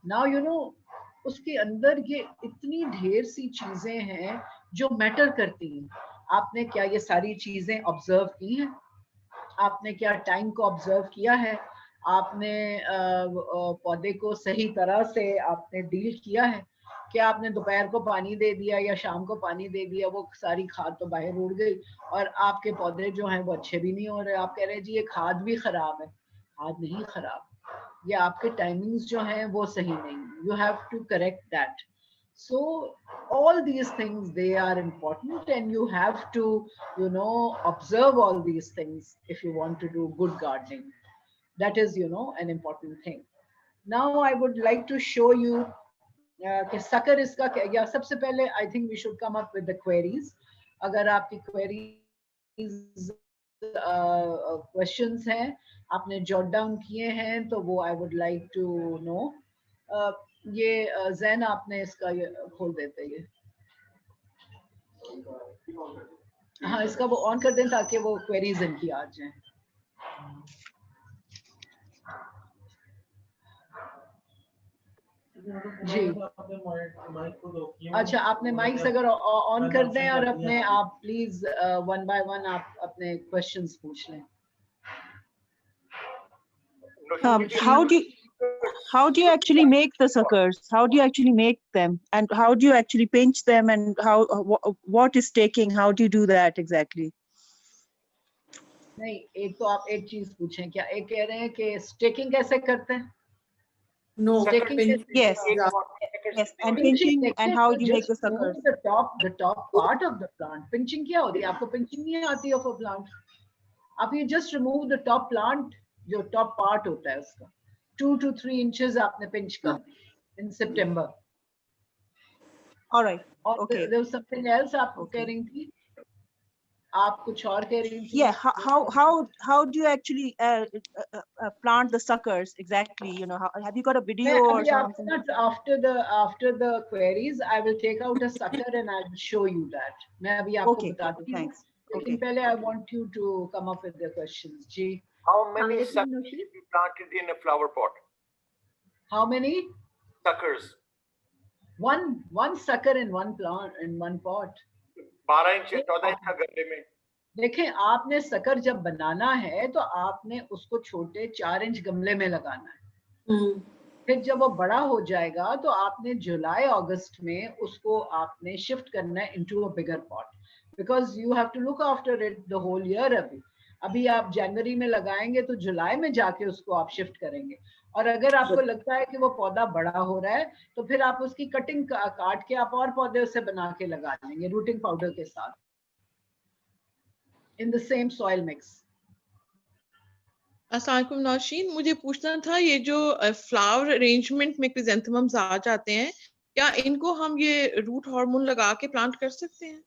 नाउ यू नो उसके अंदर ये इतनी ढेर सी चीजें हैं जो मैटर करती हैं. आपने क्या ये सारी चीजें ऑब्जर्व की हैं? आपने क्या टाइम को ऑब्जर्व किया है? आपने पौधे को सही तरह से आपने डील किया है? क्या आपने दोपहर को पानी दे दिया या शाम को पानी दे दिया, वो सारी खाद तो बाहर उड़ गई और आपके पौधे जो हैं वो अच्छे भी नहीं हो रहे. आप कह रहे हैं जी ये खाद भी खराब है. खाद नहीं खराब, ये आपके टाइमिंग्स जो हैं वो सही नहीं. You have to correct that. So all these things, they are important and you have to observe all these things if you want to do good gardening. That is an important thing. Now I would like to show you कि sucker इसका क्या. या सबसे पहले I think we should come up with the queries. अगर आपकी queries questions हैं, आपने jot down किए हैं तो वो I would like to know. ये जैन आपने इसका ये खोल देते ये. हाँ इसका वो ऑन कर दें ताकि वो क्वेरीज इनकी आ जाएं. जी अच्छा, आपने माइक्स अगर ऑन कर दें और अपने आप प्लीज वन बाय वन आप अपने क्वेश्चंस पूछ लें. How do you actually make the suckers? How do you actually make them, and how do you actually pinch them, and what is staking? How do you do that exactly? नहीं, एक तो आप एक चीज पूछें, क्या एक कह रहे हैं कि स्टेकिंग कैसे करते हैं? No, staking. Yes, yes, and pinching, and how do you make the suckers? The top part of the plant. Pinching क्या होती है? आपको pinching नहीं आती of a plant. आप you just remove the top plant, जो top part होता है उसका 2 to 3 inches आपने pinch कर दी in September. All right. और okay. There was something else आप कह रही थी. आप कुछ और कह रही थी? Yeah, how do you actually plant the suckers exactly? You know, have you got a video मैं or अभी something? after the queries, I will take out a sucker and I will show you that. मैं अभी आपको Okay, बताती हूँ. thanks. लेकिन Okay. पहले I want you to come up with the questions. जी. How many suckers should be planted in a flower pot? How many? Suckers. One sucker in one plant in one pot. 12 inch 14 inch का गमले में. देखें, आपने sucker जब बनाना है तो आपने उसको छोटे 4 इंच गमले में लगाना है. फिर जब वो बड़ा हो जाएगा तो आपने जुलाई अगस्त में उसको आपने शिफ्ट करना है into a bigger pot, because you have to look after it the whole year. अभी आप जनवरी में लगाएंगे तो जुलाई में जाके उसको आप शिफ्ट करेंगे. और अगर आपको लगता है कि वो पौधा बड़ा हो रहा है तो फिर आप उसकी कटिंग काट के आप और पौधे उसे बना के लगा लेंगे रूटिंग पाउडर के साथ in the same soil mix. अस्सलाम वालेकुम नौशीन, मुझे पूछना था ये जो फ्लावर अरेंजमेंट में क्रिजेंथेमम्स आ जाते हैं, क्या इनको हम ये रूट हार्मोन लगा के प्लांट कर सकते हैं?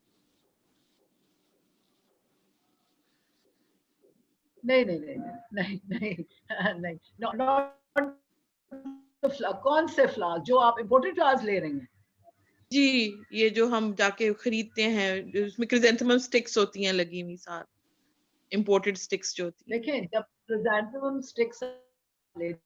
नहीं, कौन से फ्लावर जो आप इंपोर्टेड फ्लावर्स ले रहे हैं? जी, ये जो हम जाके खरीदते हैं, उसमें क्रिजेंथेमम स्टिक्स होती हैं लगी हुई साथ, इंपोर्टेड स्टिक्स जो होती हैं. देखें, जब क्रिजेंथेमम स्टिक्स लेते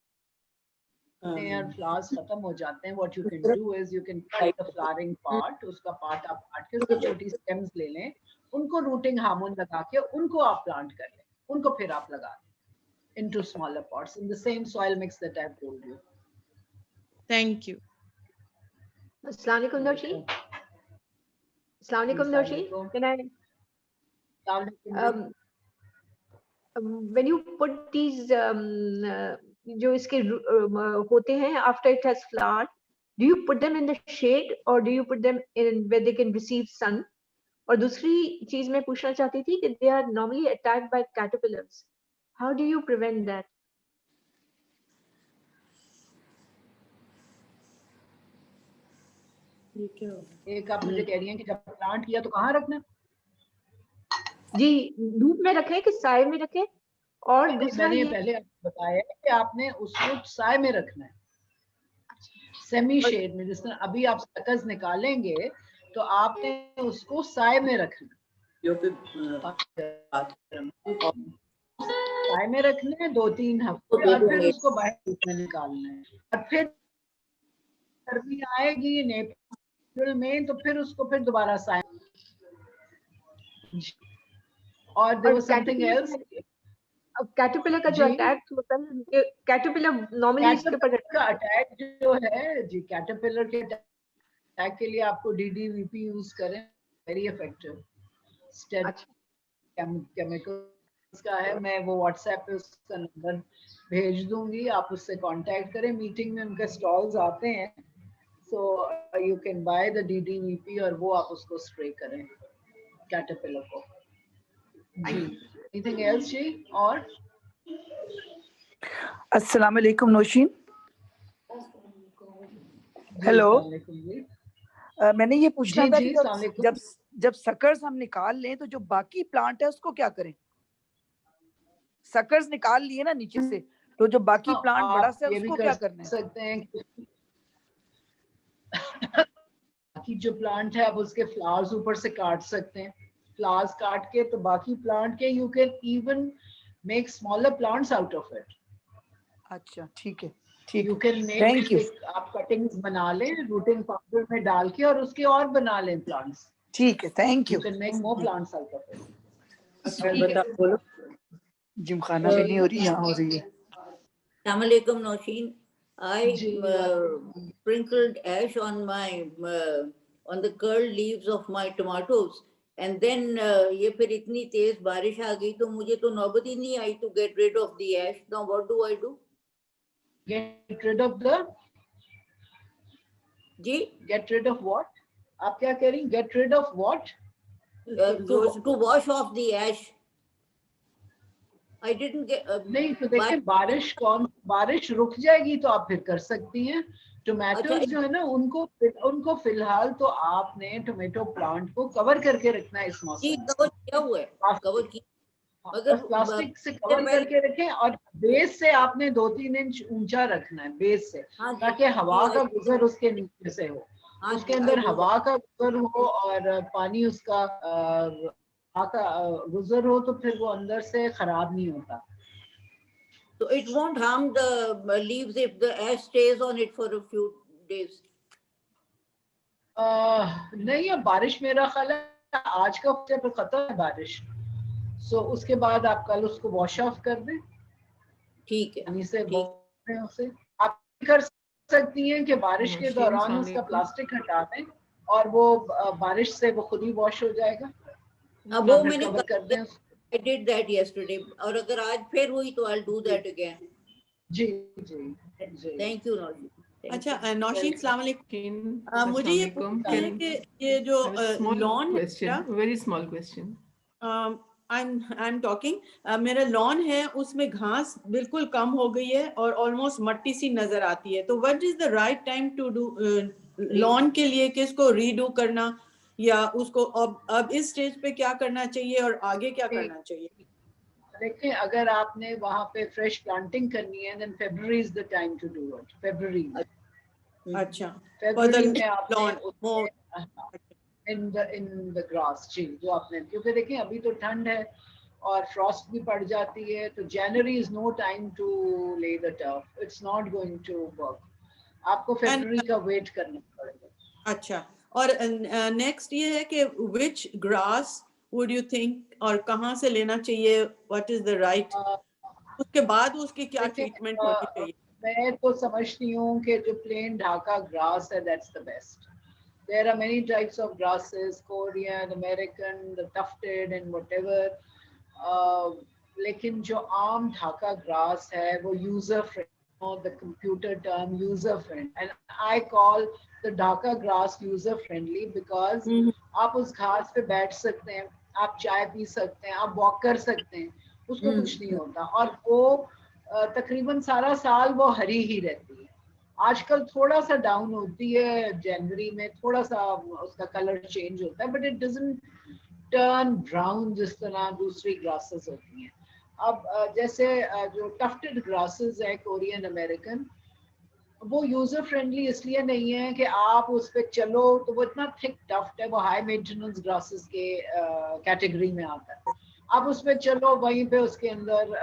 हैं और फ्लावर्स खत्म हो जाते हैं, what you can do is you can cut the flowering part, उसका पार्ट आप काट के उसकी छोटी स्टेम्स ले लें, उनको रूटिंग हार्मोन लगा के उनको आप प्लांट कर लें, उनको फिर आप लगा दें into smaller pots in the same soil mix that I've told you. Thank you. Assalamu alaikum Nurshi. Assalamu alaikum Nurshi. Can I? When you put these जो इसके होते हैं after it has flowered, do you put them in the shade or do you put them in where they can receive sun? और दूसरी चीज मैं पूछना चाहती थी कि they are normally attacked by caterpillars. How do you prevent that? एक आप मुझे कह रही हैं कि जब प्लांट किया तो कहाँ रखना? जी, धूप में रखें कि साए में रखें? और दूसरा मैंने पहले आपको बताया कि आपने उसको साए में रखना है, सेमी शेड में. जिस तरह अभी आप सकर्स निकालेंगे तो आपने उसको साए में रखना, साए में रखना है 2-3 हफ्ते, और फिर उसको बाहर धूप में निकालना है. और फिर सर्दी आएगी अप्रैल में तो फिर उसको फिर दोबारा साए. और there was something else. Caterpillar का जो अटैक होता है, कैटरपिलर नॉर्मली इसके ऊपर का अटैक जो है जी, कैटरपिलर के अटैक के लिए आपको DDVP यूज करें, वेरी इफेक्टिव केमिकल्स का है. मैं वो व्हाट्सएप पे उसका नंबर भेज दूंगी, आप उससे कांटेक्ट करें. मीटिंग में उनके स्टॉल्स आते हैं, so you can by the DDVP और वो आप उसको स्प्रे करें कैटरपिलर को. Anything else जी? और अस्सलाम वालेकुम नौशीन. हेलो, मैंने ये पूछना था कि जब सकर्स हम निकाल लें तो जो बाकी प्लांट है उसको क्या करें? सकर्स निकाल लिए ना नीचे से, तो जो बाकी प्लांट बड़ा सा उसको क्या करना है? सकते हैं बाकी जो प्लांट है आप उसके फ्लावर्स ऊपर से काट सकते हैं. फ्लावर्स काट के तो बाकी प्लांट के you can even make smaller plants out of it. अच्छा, ठीक है, ठीक. यू कैन मेक, आप कटिंग्स बना लें रूटिंग पाउडर में डाल के और उसके और बना लें प्लांट्स. ठीक है, thank you. You can make more plants out of it. बता बोलो. जिमखाना में नहीं हो रही, यहाँ हो रही है. Assalamu alaikum Nौशीन. I sprinkled ash on my on the curled leaves of my tomatoes, and then ये फिर इतनी तेज बारिश आ गई तो मुझे तो नौबत ही नहीं आई to get rid of the ash. Now what do I do? Get rid of the ji? Get rid of what? आप क्या कह रही? Get rid of what? To wash off the ash. I didn't get. नहीं तो देखिए, बारिश रुक जाएगी तो आप फिर कर सकती हैं. टोमेटोज जो है ना उनको फिलहाल तो आपने टोमेटो प्लांट को कवर करके रखना है इस मौसम में। कवर किया हुआ है, कवर किया, मगर प्लास्टिक से कवर करके रखें और बेस से आपने 2-3 इंच ऊंचा रखना है बेस से, ताकि हवा का गुजर उसके नीचे से हो, उसके अंदर हवा का गुजर हो और पानी उसका गुजर हो, तो फिर वो अंदर से खराब नहीं होता। So it won't harm the leaves if the ash stays on it for a few days. नहीं, अब बारिश मेरा ख्याल है आज का पर खत्म है बारिश, सो उसके बाद आप कल उसको वॉश ऑफ कर दें। ठीक है, पानी से उसे आप कर सकती हैं कि बारिश के दौरान उसका प्लास्टिक हटा दें और वो बारिश से वो खुद ही वॉश हो जाएगा। अब वो मैंने कर दें, I did that yesterday, और अगर आज फिर हुई तो I'll do that again. Ji ji, Thank you Nausheen. अच्छा नौशीन, अस्सलाम वालेकुम। मुझे ये पूछना है कि ये जो lawn, very small question, I am talking, मेरा लॉन है उसमें घास बिल्कुल कम हो गई है और ऑलमोस्ट मट्टी सी नजर आती है, तो what is the right time to do lawn के लिए, कि इसको रीडू करना या उसको अब इस स्टेज पे क्या करना चाहिए और आगे क्या करना चाहिए? देखिए, अगर आपने वहाँ पे फ्रेश प्लांटिंग करनी है, then February is the time to do it. February. अच्छा, February में आपने in the grass, जी, जो आपने, क्योंकि देखिए अभी तो ठंड है और फ्रॉस्ट भी पड़ जाती है, तो January is no time to lay the turf. It's not going to work. आपको February का वेट करना पड़ेगा। अच्छा, और नेक्स्ट ये है कि which grass would you think, और कहाँ से लेना चाहिए, what is the right, उसके बाद उसकी क्या ट्रीटमेंट होनी चाहिए? मैं तो समझती हूँ कि जो प्लेन ढाका ग्रास है, that's the best. There are many types of grasses, Korean, American, the tufted and whatever. लेकिन जो आम ढाका ग्रास है वो user friendly, the computer term user friendly, and I call the Dhaka grass user friendly because आप उस घास पे बैठ सकते हैं, आप चाय पी सकते हैं, आप वॉक कर सकते हैं, उसको कुछ नहीं होता, और वो तकरीबन सारा साल वो हरी ही रहती है। आजकल थोड़ा सा डाउन होती है जनवरी में, थोड़ा सा उसका कलर चेंज होता है, but it doesn't turn brown जिस तरह दूसरी ग्रासेस होती हैं। अब जैसे जो टफ्टेड ग्रासेस है कोरियन अमेरिकन, वो यूजर फ्रेंडली इसलिए नहीं है कि आप उस पर चलो तो वो इतना थिक टफ्ट है, वो हाई मेंटेनेंस ग्रासेस के कैटेगरी में आता है। आप उस पर चलो, वहीं पे उसके अंदर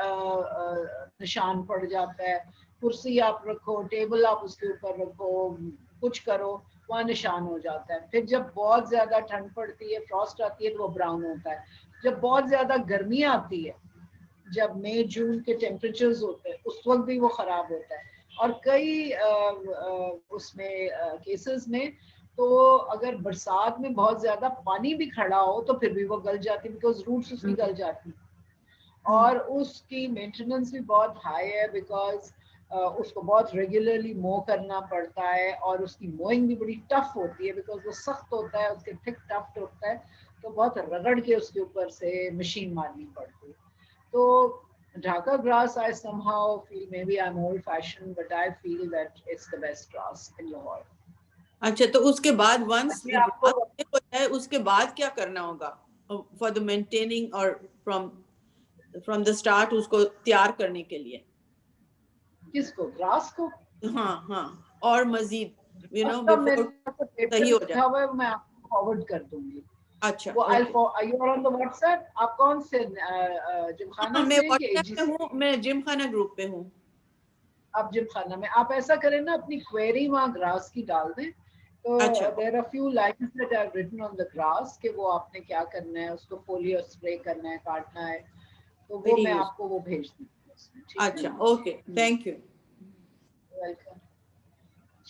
निशान पड़ जाता है, कुर्सी आप रखो, टेबल आप उसके ऊपर रखो, कुछ करो, वहाँ निशान हो जाता है। फिर जब बहुत ज्यादा ठंड पड़ती है, फ्रॉस्ट आती है, तो वो ब्राउन होता है। जब बहुत ज्यादा गर्मी आती है, जब मई जून के टेम्परेचर्स होते हैं, उस वक्त भी वो खराब होता है। और कई उसमें केसेस में तो अगर बरसात में बहुत ज्यादा पानी भी खड़ा हो तो फिर भी वो गल जाती है, बिकॉज रूट्स उसकी गल जाती है। और उसकी मेंटेनेंस भी बहुत हाई है, बिकॉज उसको बहुत रेगुलरली मो करना पड़ता है, और उसकी मोइंग भी बड़ी टफ होती है, बिकॉज वो सख्त होता है, उसके थिक टफ्ट होता है, तो बहुत रगड़ के उसके ऊपर से मशीन मारनी पड़ती है। तो Dhaka grass, I somehow feel, maybe I'm old-fashioned, but I feel that it's the best grass in Lahore. अच्छा, तो उसके बाद once उसके बाद क्या करना होगा for the maintaining और from the start उसको तैयार करने के लिए? किसको? ग्रास को? हाँ हाँ, और मजीद before सही हो जाए, मैं आपको फॉरवर्ड कर दूंगी। अच्छा, वो you are on the WhatsApp? आप कौन से जिमखाना मैं WhatsApp पे हूँ, मैं जिमखाना ग्रुप पे हूँ। आप जिमखाना में, आप ऐसा करें ना, अपनी क्वेरी वहाँ ग्रास की डाल दें, तो there are few lines that I've written on the grass कि वो आपने क्या करना है, उसको फोलियो स्प्रे करना है, काटना है, तो वो मैं आपको वो भेज दूँगी। अच्छा, okay, thank you. Welcome.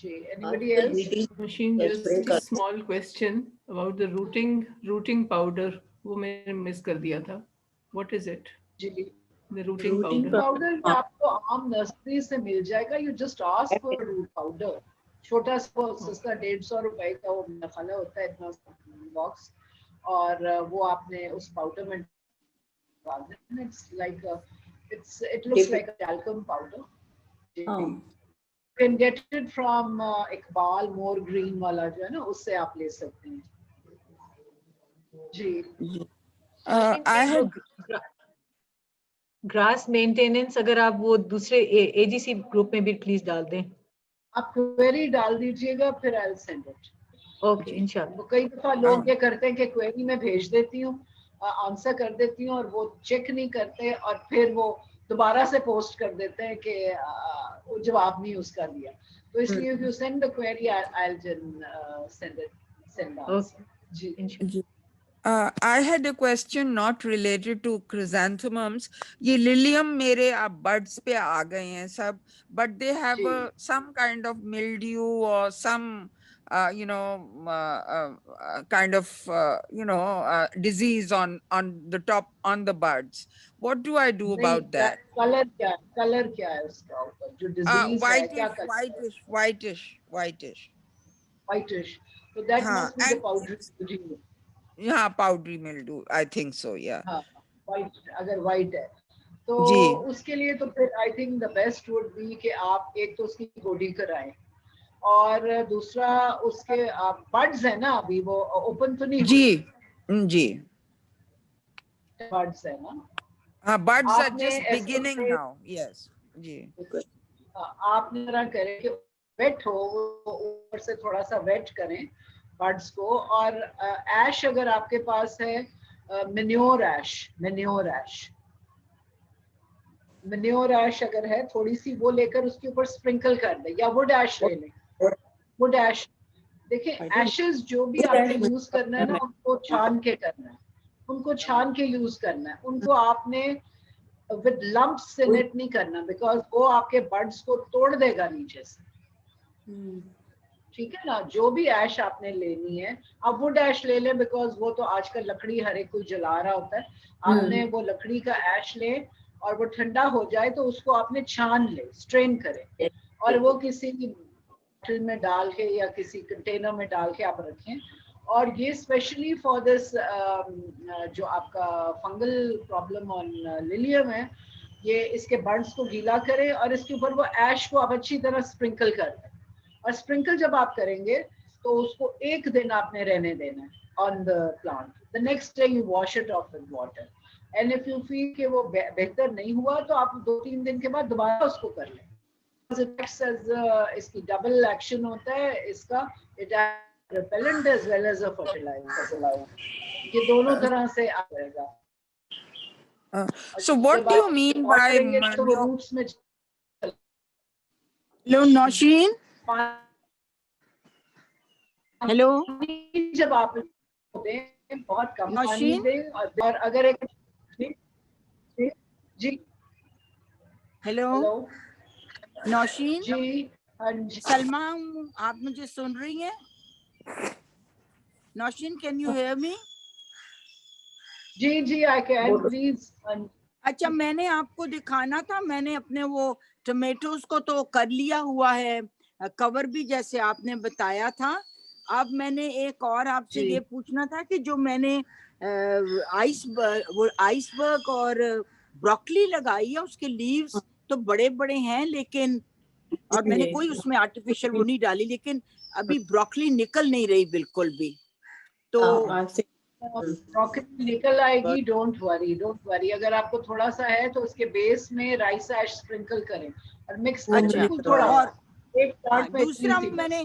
Anybody else? Machine, just a small question about the rooting powder. वो मैंने मिस कर दिया था. What is it? Ji, the rooting powder. आपको आम नर्सरी से मिल जाएगा. You just ask for root powder. छोटा सा सस्ता 150 रुपए का वो मसाला होता है, इतना बॉक्स, और वो आपने उस पाउडर में डाल देना. It looks like a talcum powder. Can get it from Iqbal more green वाला जो है ना, उससे आप ले सकते हैं जी। I had ग्रास मेंटेनेंस अगर आप वो दूसरे एजीसी ग्रुप में भी प्लीज डाल दें। आप क्वेरी डाल दीजिएगा, फिर I will send it. Okay इंशाल्लाह। कई दफा लोग ये करते हैं कि क्वेरी में भेज देती हूँ, आंसर कर देती हूँ और वो चेक नहीं करते और फिर वो दोबारा से पोस्ट कर देते हैं कि वो जवाब नहीं उसका दिया। तो इसलिए if you send the query, I'll send the answer. Ji. I had a question not related to chrysanthemums. ये lilium मेरे अब buds पे आ गए हैं सब, but they have some kind of mildew or some kind of disease on the top on the buds. What do I do about that? Colour क्या है उसका ऊपर जो disease है, क्या whitish. So that must be the powdery mildew. Yeah, powdery mildew. I think so. Yeah. हाँ, white, अगर white है तो उसके लिए तो फिर I think the best would be कि आप एक तो उसकी गोडी कराएं और दूसरा उसके buds है ना, अभी वो open तो नहीं जी buds है ना, buds are just beginning now. Yes जी। आपने जरा करें कि wet हो, ऊपर से थोड़ा सा wet करें बर्ड्स को, और ऐश अगर आपके पास है, मैन्योर ऐश अगर है थोड़ी सी, वो लेकर उसके ऊपर स्प्रिंकल कर दे, या वुड ऐश ले लें। वुड ऐश, देखिए एशेस जो भी आपने यूज करना है ना, उनको छान के करना है, उनको छान के यूज करना है, उनको आपने विद लम्प्स से नेट नहीं करना, बिकॉज वो आपके बर्ड्स को तोड़ देगा नीचे से। ठीक है ना, जो भी ऐश आपने लेनी है, आप वुड ऐश ले लें, बिकॉज वो तो आजकल लकड़ी हर एक कोई जला रहा होता है। आपने वो लकड़ी का ऐश ले और वो ठंडा हो जाए तो उसको आपने छान ले, स्ट्रेन करें, और वो किसी बॉटल में डाल के या किसी कंटेनर में डाल के आप रखें। और ये स्पेशली फॉर दिस जो आपका फंगल प्रॉब्लम ऑन लिलियम है, ये इसके बर्ड्स को गीला करें और इसके ऊपर वो ऐश को आप अच्छी तरह स्प्रिंकल कर दें। और स्प्रिंकल जब आप करेंगे तो उसको एक दिन आपने रहने देना है on the plant. The next day you wash it of with water, and if you feel कि वो बेहतर नहीं हुआ तो आप 2-3 दिन के बाद दोबारा उसको कर लें। इसकी डबल एक्शन होता है इसका, it repellent as well as a fertiliser, ये दोनों तरह से आ जाएगा। So what do you mean by roots में Nausheen? हेलो, जब आप दें बहुत कम पानी दें, और अगर एक जी हेलो नौशीन जी, सलमा, आप मुझे सुन रही हैं? Nosheen, can you hear me? जी आई कैन, प्लीज। अच्छा, मैंने आपको दिखाना था, मैंने अपने वो टमेटोज को तो कर लिया हुआ है कवर भी, जैसे आपने बताया था। अब मैंने एक और आपसे ये पूछना था कि जो मैंने आइसबर्ग और ब्रोकली लगाई है, उसके लीव्स तो बड़े बड़े हैं, लेकिन और मैंने कोई उसमें आर्टिफिशियल वो नहीं डाली, लेकिन अभी ब्रोकली निकल नहीं रही बिल्कुल भी। तो ब्रोकली निकल आएगी, डोंट वरी। अगर आपको थोड़ा सा है तो उसके बेस में राइस ऐश स्प्रिंकल करें और मिक्स करें थोड़ा। और एक दूसरा मैंने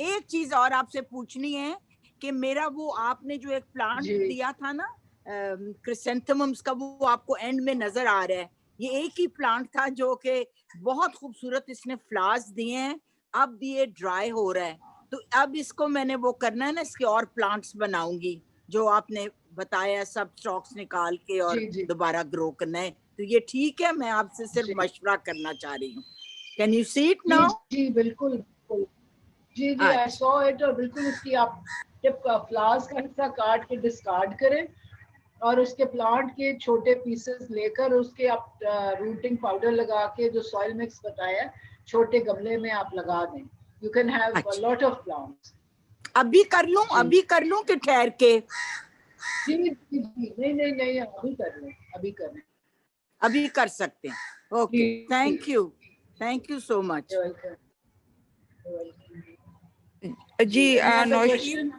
एक चीज और आपसे पूछनी है कि मेरा वो आपने जो एक प्लांट दिया था ना क्रिसेंथेमम्स का, वो आपको एंड में नजर आ रहा है। ये एक ही प्लांट था जो कि बहुत खूबसूरत इसने फ्लावर्स दिए हैं, अब ये ड्राई हो रहा है, तो अब इसको मैंने वो करना है ना, इसके और प्लांट्स बनाऊंगी जो आपने बताया, सब स्टॉक्स निकाल के और दोबारा ग्रो करना है। तो ये ठीक है, मैं आपसे सिर्फ मशवरा करना चाह रही हूँ। Can you see it now? जी बिल्कुल जी आई सॉ इट। और बिल्कुल इसकी आप टिप का फ्लावर्स का हिस्सा काट के डिस्कार्ड करें और उसके प्लांट के छोटे पीसेस लेकर उसके आप रूटिंग पाउडर लगा के, जो सॉइल मिक्स बताया, छोटे गमले में आप लगा दें। You can have a lot of plants. अभी कर लूं कि ठहर के? जी नहीं, अभी कर लें, अभी कर सकते हैं। Okay, thank you. Thank you so much. You're welcome. You're welcome. Ji, Any other Nosheen, question?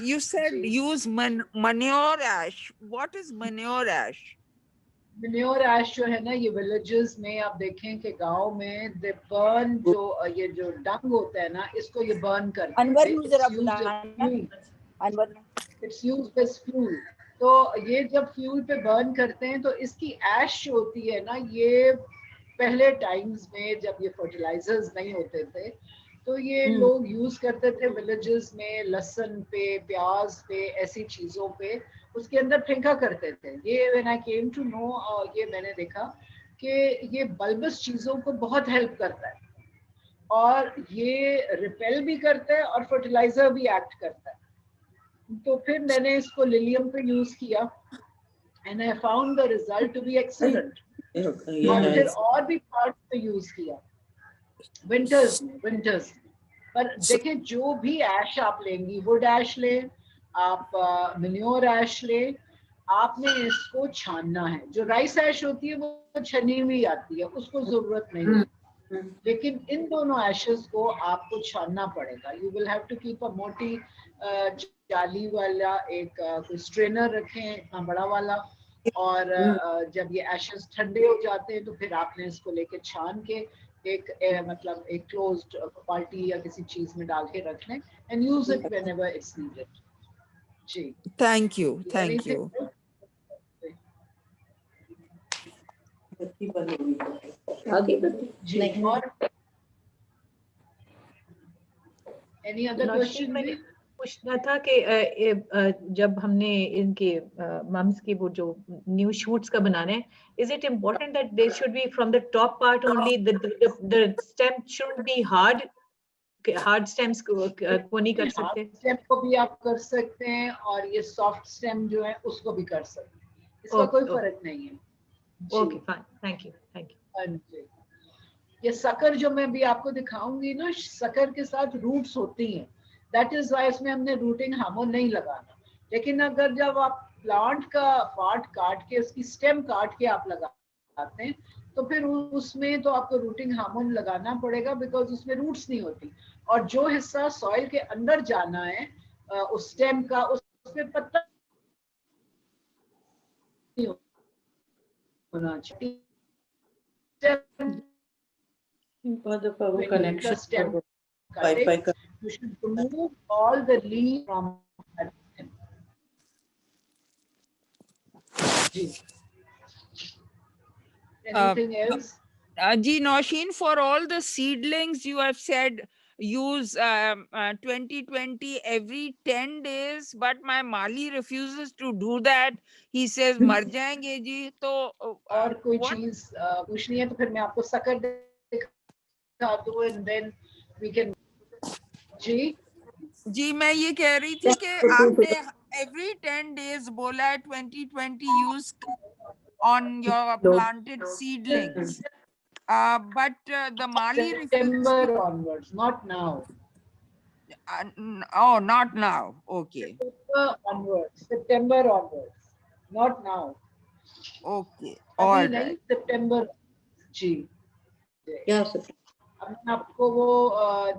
you said जी. use manure ash. What is manure ash? Manure ash जो है ना, ये villages में आप देखें कि गांव में they burn जो ये जो dung होता है ना, इसको ये burn करते हैं. अनवर It's जरा used as बुलाना. fuel. Anwar. It's used as fuel. तो ये जब फ्यूल पे बर्न करते हैं तो इसकी ऐश जो होती है ना, ये पहले टाइम्स में जब ये फर्टिलाइजर्स नहीं होते थे तो ये लोग यूज करते थे विलेजेस में, लहसुन पे, प्याज पे, ऐसी चीजों पे उसके अंदर फेंका करते थे. ये when I came to know, ये मैंने देखा कि ये बल्बस चीजों को बहुत हेल्प करता है और ये रिपेल भी करता है और फर्टिलाइजर भी एक्ट करता है. तो फिर मैंने इसको लिलियम पे यूज किया and I found the result to be excellent. और फिर और भी पार्ट्स पे यूज किया विंटर्स में. पर देखिए जो भी ऐश आप लेंगी, वुड ऐश ले आप, मैन्योर ऐश ले, आपने इसको छानना है. जो राइस ऐश होती है वो छनी हुई आती है, उसको जरूरत नहीं है. लेकिन इन दोनों एशेस को आपको छानना पड़ेगा. You will have to keep a मोटी जाली वाला एक कोई स्ट्रेनर रखें, इतना बड़ा वाला. और जब ये एशेस ठंडे हो जाते हैं तो फिर आपने इसको लेके छान के एक मतलब एक क्लोज्ड बाल्टी या किसी चीज में डाल के रख लें and use it whenever it's needed. जी. Thank you. Thank you. जी. और एनी अदर क्वेश्चन? मैंने पूछना था कि जब हमने इनके मम्स की वो जो न्यू शूट्स का बनाना है, is it important that they should be from the top part only, the stem should be hard stems को नहीं कर सकते? स्टेम को भी आप कर सकते हैं और ये सॉफ्ट स्टेम जो है उसको भी कर सकते हैं. इसका कोई फर्क नहीं है. Okay fine, thank you. ये सकर जो मैं भी आपको दिखाऊंगी ना, सकर के साथ रूट्स होती हैं. दैट इज वाई इसमें हमने रूटिंग हार्मोन नहीं लगाना. लेकिन अगर जब आप प्लांट का पार्ट काट के उसकी स्टेम काट के आप लगाते हैं तो फिर उसमें तो आपको रूटिंग हार्मोन लगाना पड़ेगा बिकॉज उसमें रूट्स नहीं होती. और जो हिस्सा सॉइल के अंदर जाना है उस स्टेम का, उसमें पत्ता नहीं होना चाहिए. connection You should remove all the leaves from that stem. Anything else? Ji, Nosheen, for all the seedlings you have said use 2020 every 10 days, but my Mali refuses to do that. He says मर जाएंगे जी. तो और कोई चीज पूछनी है तो फिर मैं आपको सकर दिखा दूं and then we can. जी मैं ये कह रही थी कि आपने every 10 days बोला है 2020 use on your planted seedlings. But the Mali September onwards, not now. Oh, not now. Okay. September onwards, not now. Okay. All right. September. Ji. Yes. अब मैं आपको वो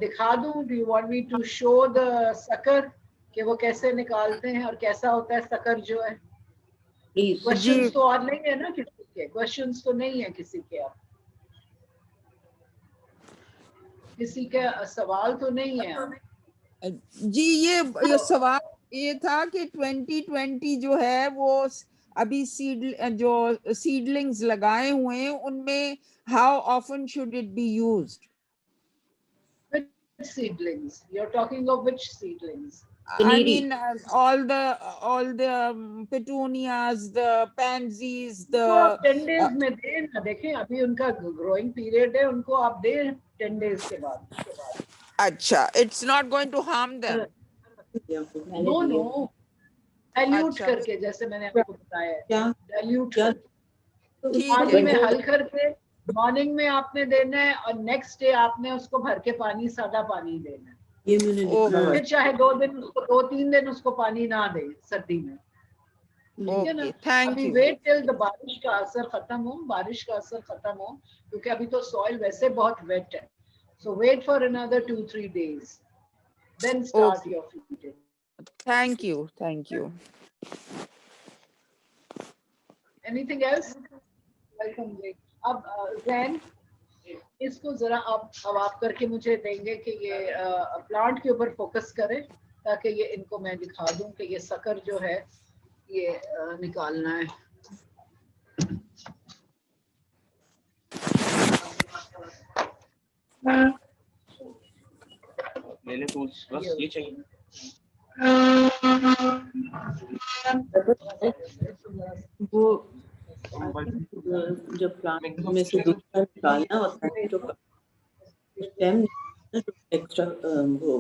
दिखा दूं. Do you want me to show the sucker कि वो कैसे निकालते हैं और कैसा होता है सकर जो है? Please. Questions तो और नहीं है ना किसी के? Questions तो नहीं है किसी के? आप किसी का सवाल तो नहीं है? जी ये सवाल ये था कि 2020 जो है वो अभी seedlings लगाए हुए हैं, उनमें how often should it be used? Which seedlings? You're talking of which seedlings? I mean all the petunias, the pansies, the 10 days में दें ना. देखें अभी उनका growing period है, उनको आप दें 10 days के बाद. अच्छा, it's not going to harm them. No. Dilute करके, जैसे मैंने आपको बताया, dilute करके. पानी में हल करके मॉर्निंग में आपने देना है और नेक्स्ट डे आपने उसको भर के पानी, सादा पानी देना है. फिर चाहे 2 दिन उसको 2-3 दिन उसको पानी ना दे सर्दी में. ठीक है ना? Okay, thank अभी you. वेट टिल द बारिश का असर खत्म हो, बारिश का असर खत्म हो, क्योंकि अभी तो सॉइल वैसे बहुत वेट है. So wait for another 2-3 days, then start Okay. your feeding. Thank you. Thank you. Anything else? Welcome. अब Zain, इसको जरा आप करके मुझे देंगे कि ये प्लांट के ऊपर फोकस करें, ताकि ये इनको मैं दिखा दूं कि ये सकर जो है ये निकालना है. मेरे टूल्स बस ये चाहिए. वो जब प्लांट में से दूसरा निकालना होता है तो स्टेम एक्स्ट्रा वो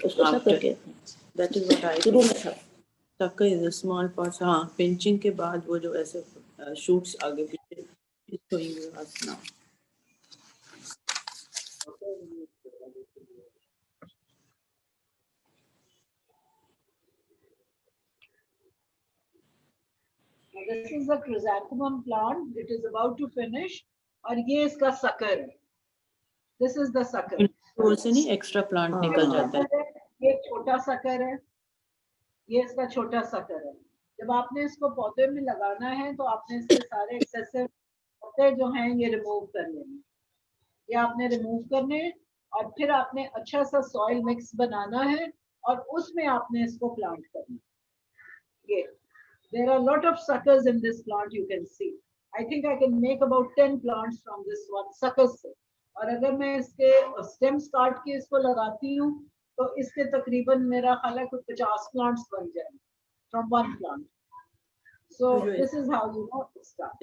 उसको सब करके दैट इज व्हाट आई शुरू में था. टक्कर इज अ स्मॉल पार्ट. हाँ, पिंचिंग के बाद वो जो ऐसे शूट्स आगे पीछे showing us now. This is the chrysanthemum plant. It is about to finish. और ये इसका सकर है. This is the sucker. वो से नहीं एक्स्ट्रा प्लांट निकल जाता है. ये छोटा सकर है, ये इसका छोटा सकर है. जब आपने इसको पौधे में लगाना है तो आपने इसके सारे एक्सेसिव पत्ते जो हैं ये रिमूव कर लेने. ये आपने रिमूव करने और फिर आपने अच्छा सा सॉइल मिक्स बनाना है और उसमें आपने इसको प्लांट करना. ये there are a lot of suckers in this plant, you can see. I think I can make about 10 plants from this one suckers से. और अगर मैं इसके stems काट के इसको लगाती हूँ तो इसके तकरीबन मेरा ख्याल है कुछ 50 plants बन जाएंगे from one plant. So this is how you know it starts.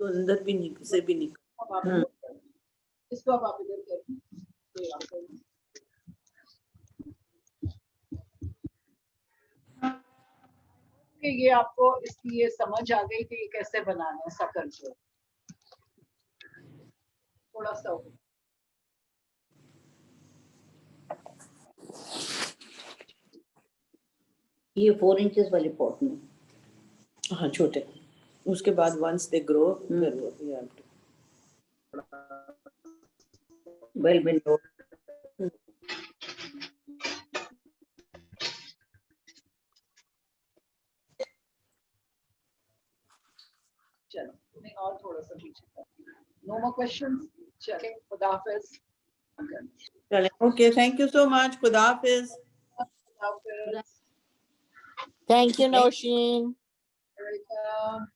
तो अंदर भी से भी निकल. इसको अब आप इधर करें. कि ये आपको इसकी ये समझ आ गई कि ये कैसे बनाना है सकर जो. थोड़ा सा ये 4 इंचेस वाले पॉट में. हाँ, छोटे. उसके बाद once they grow फिर वो you have to well below. चलो मैं और थोड़ा सा पीछे करती हूँ. No more questions. चलें, खुदा हाफिज. चलें. Okay, thank you so much. खुदा हाफिज. Thank you, Nosheen. Welcome.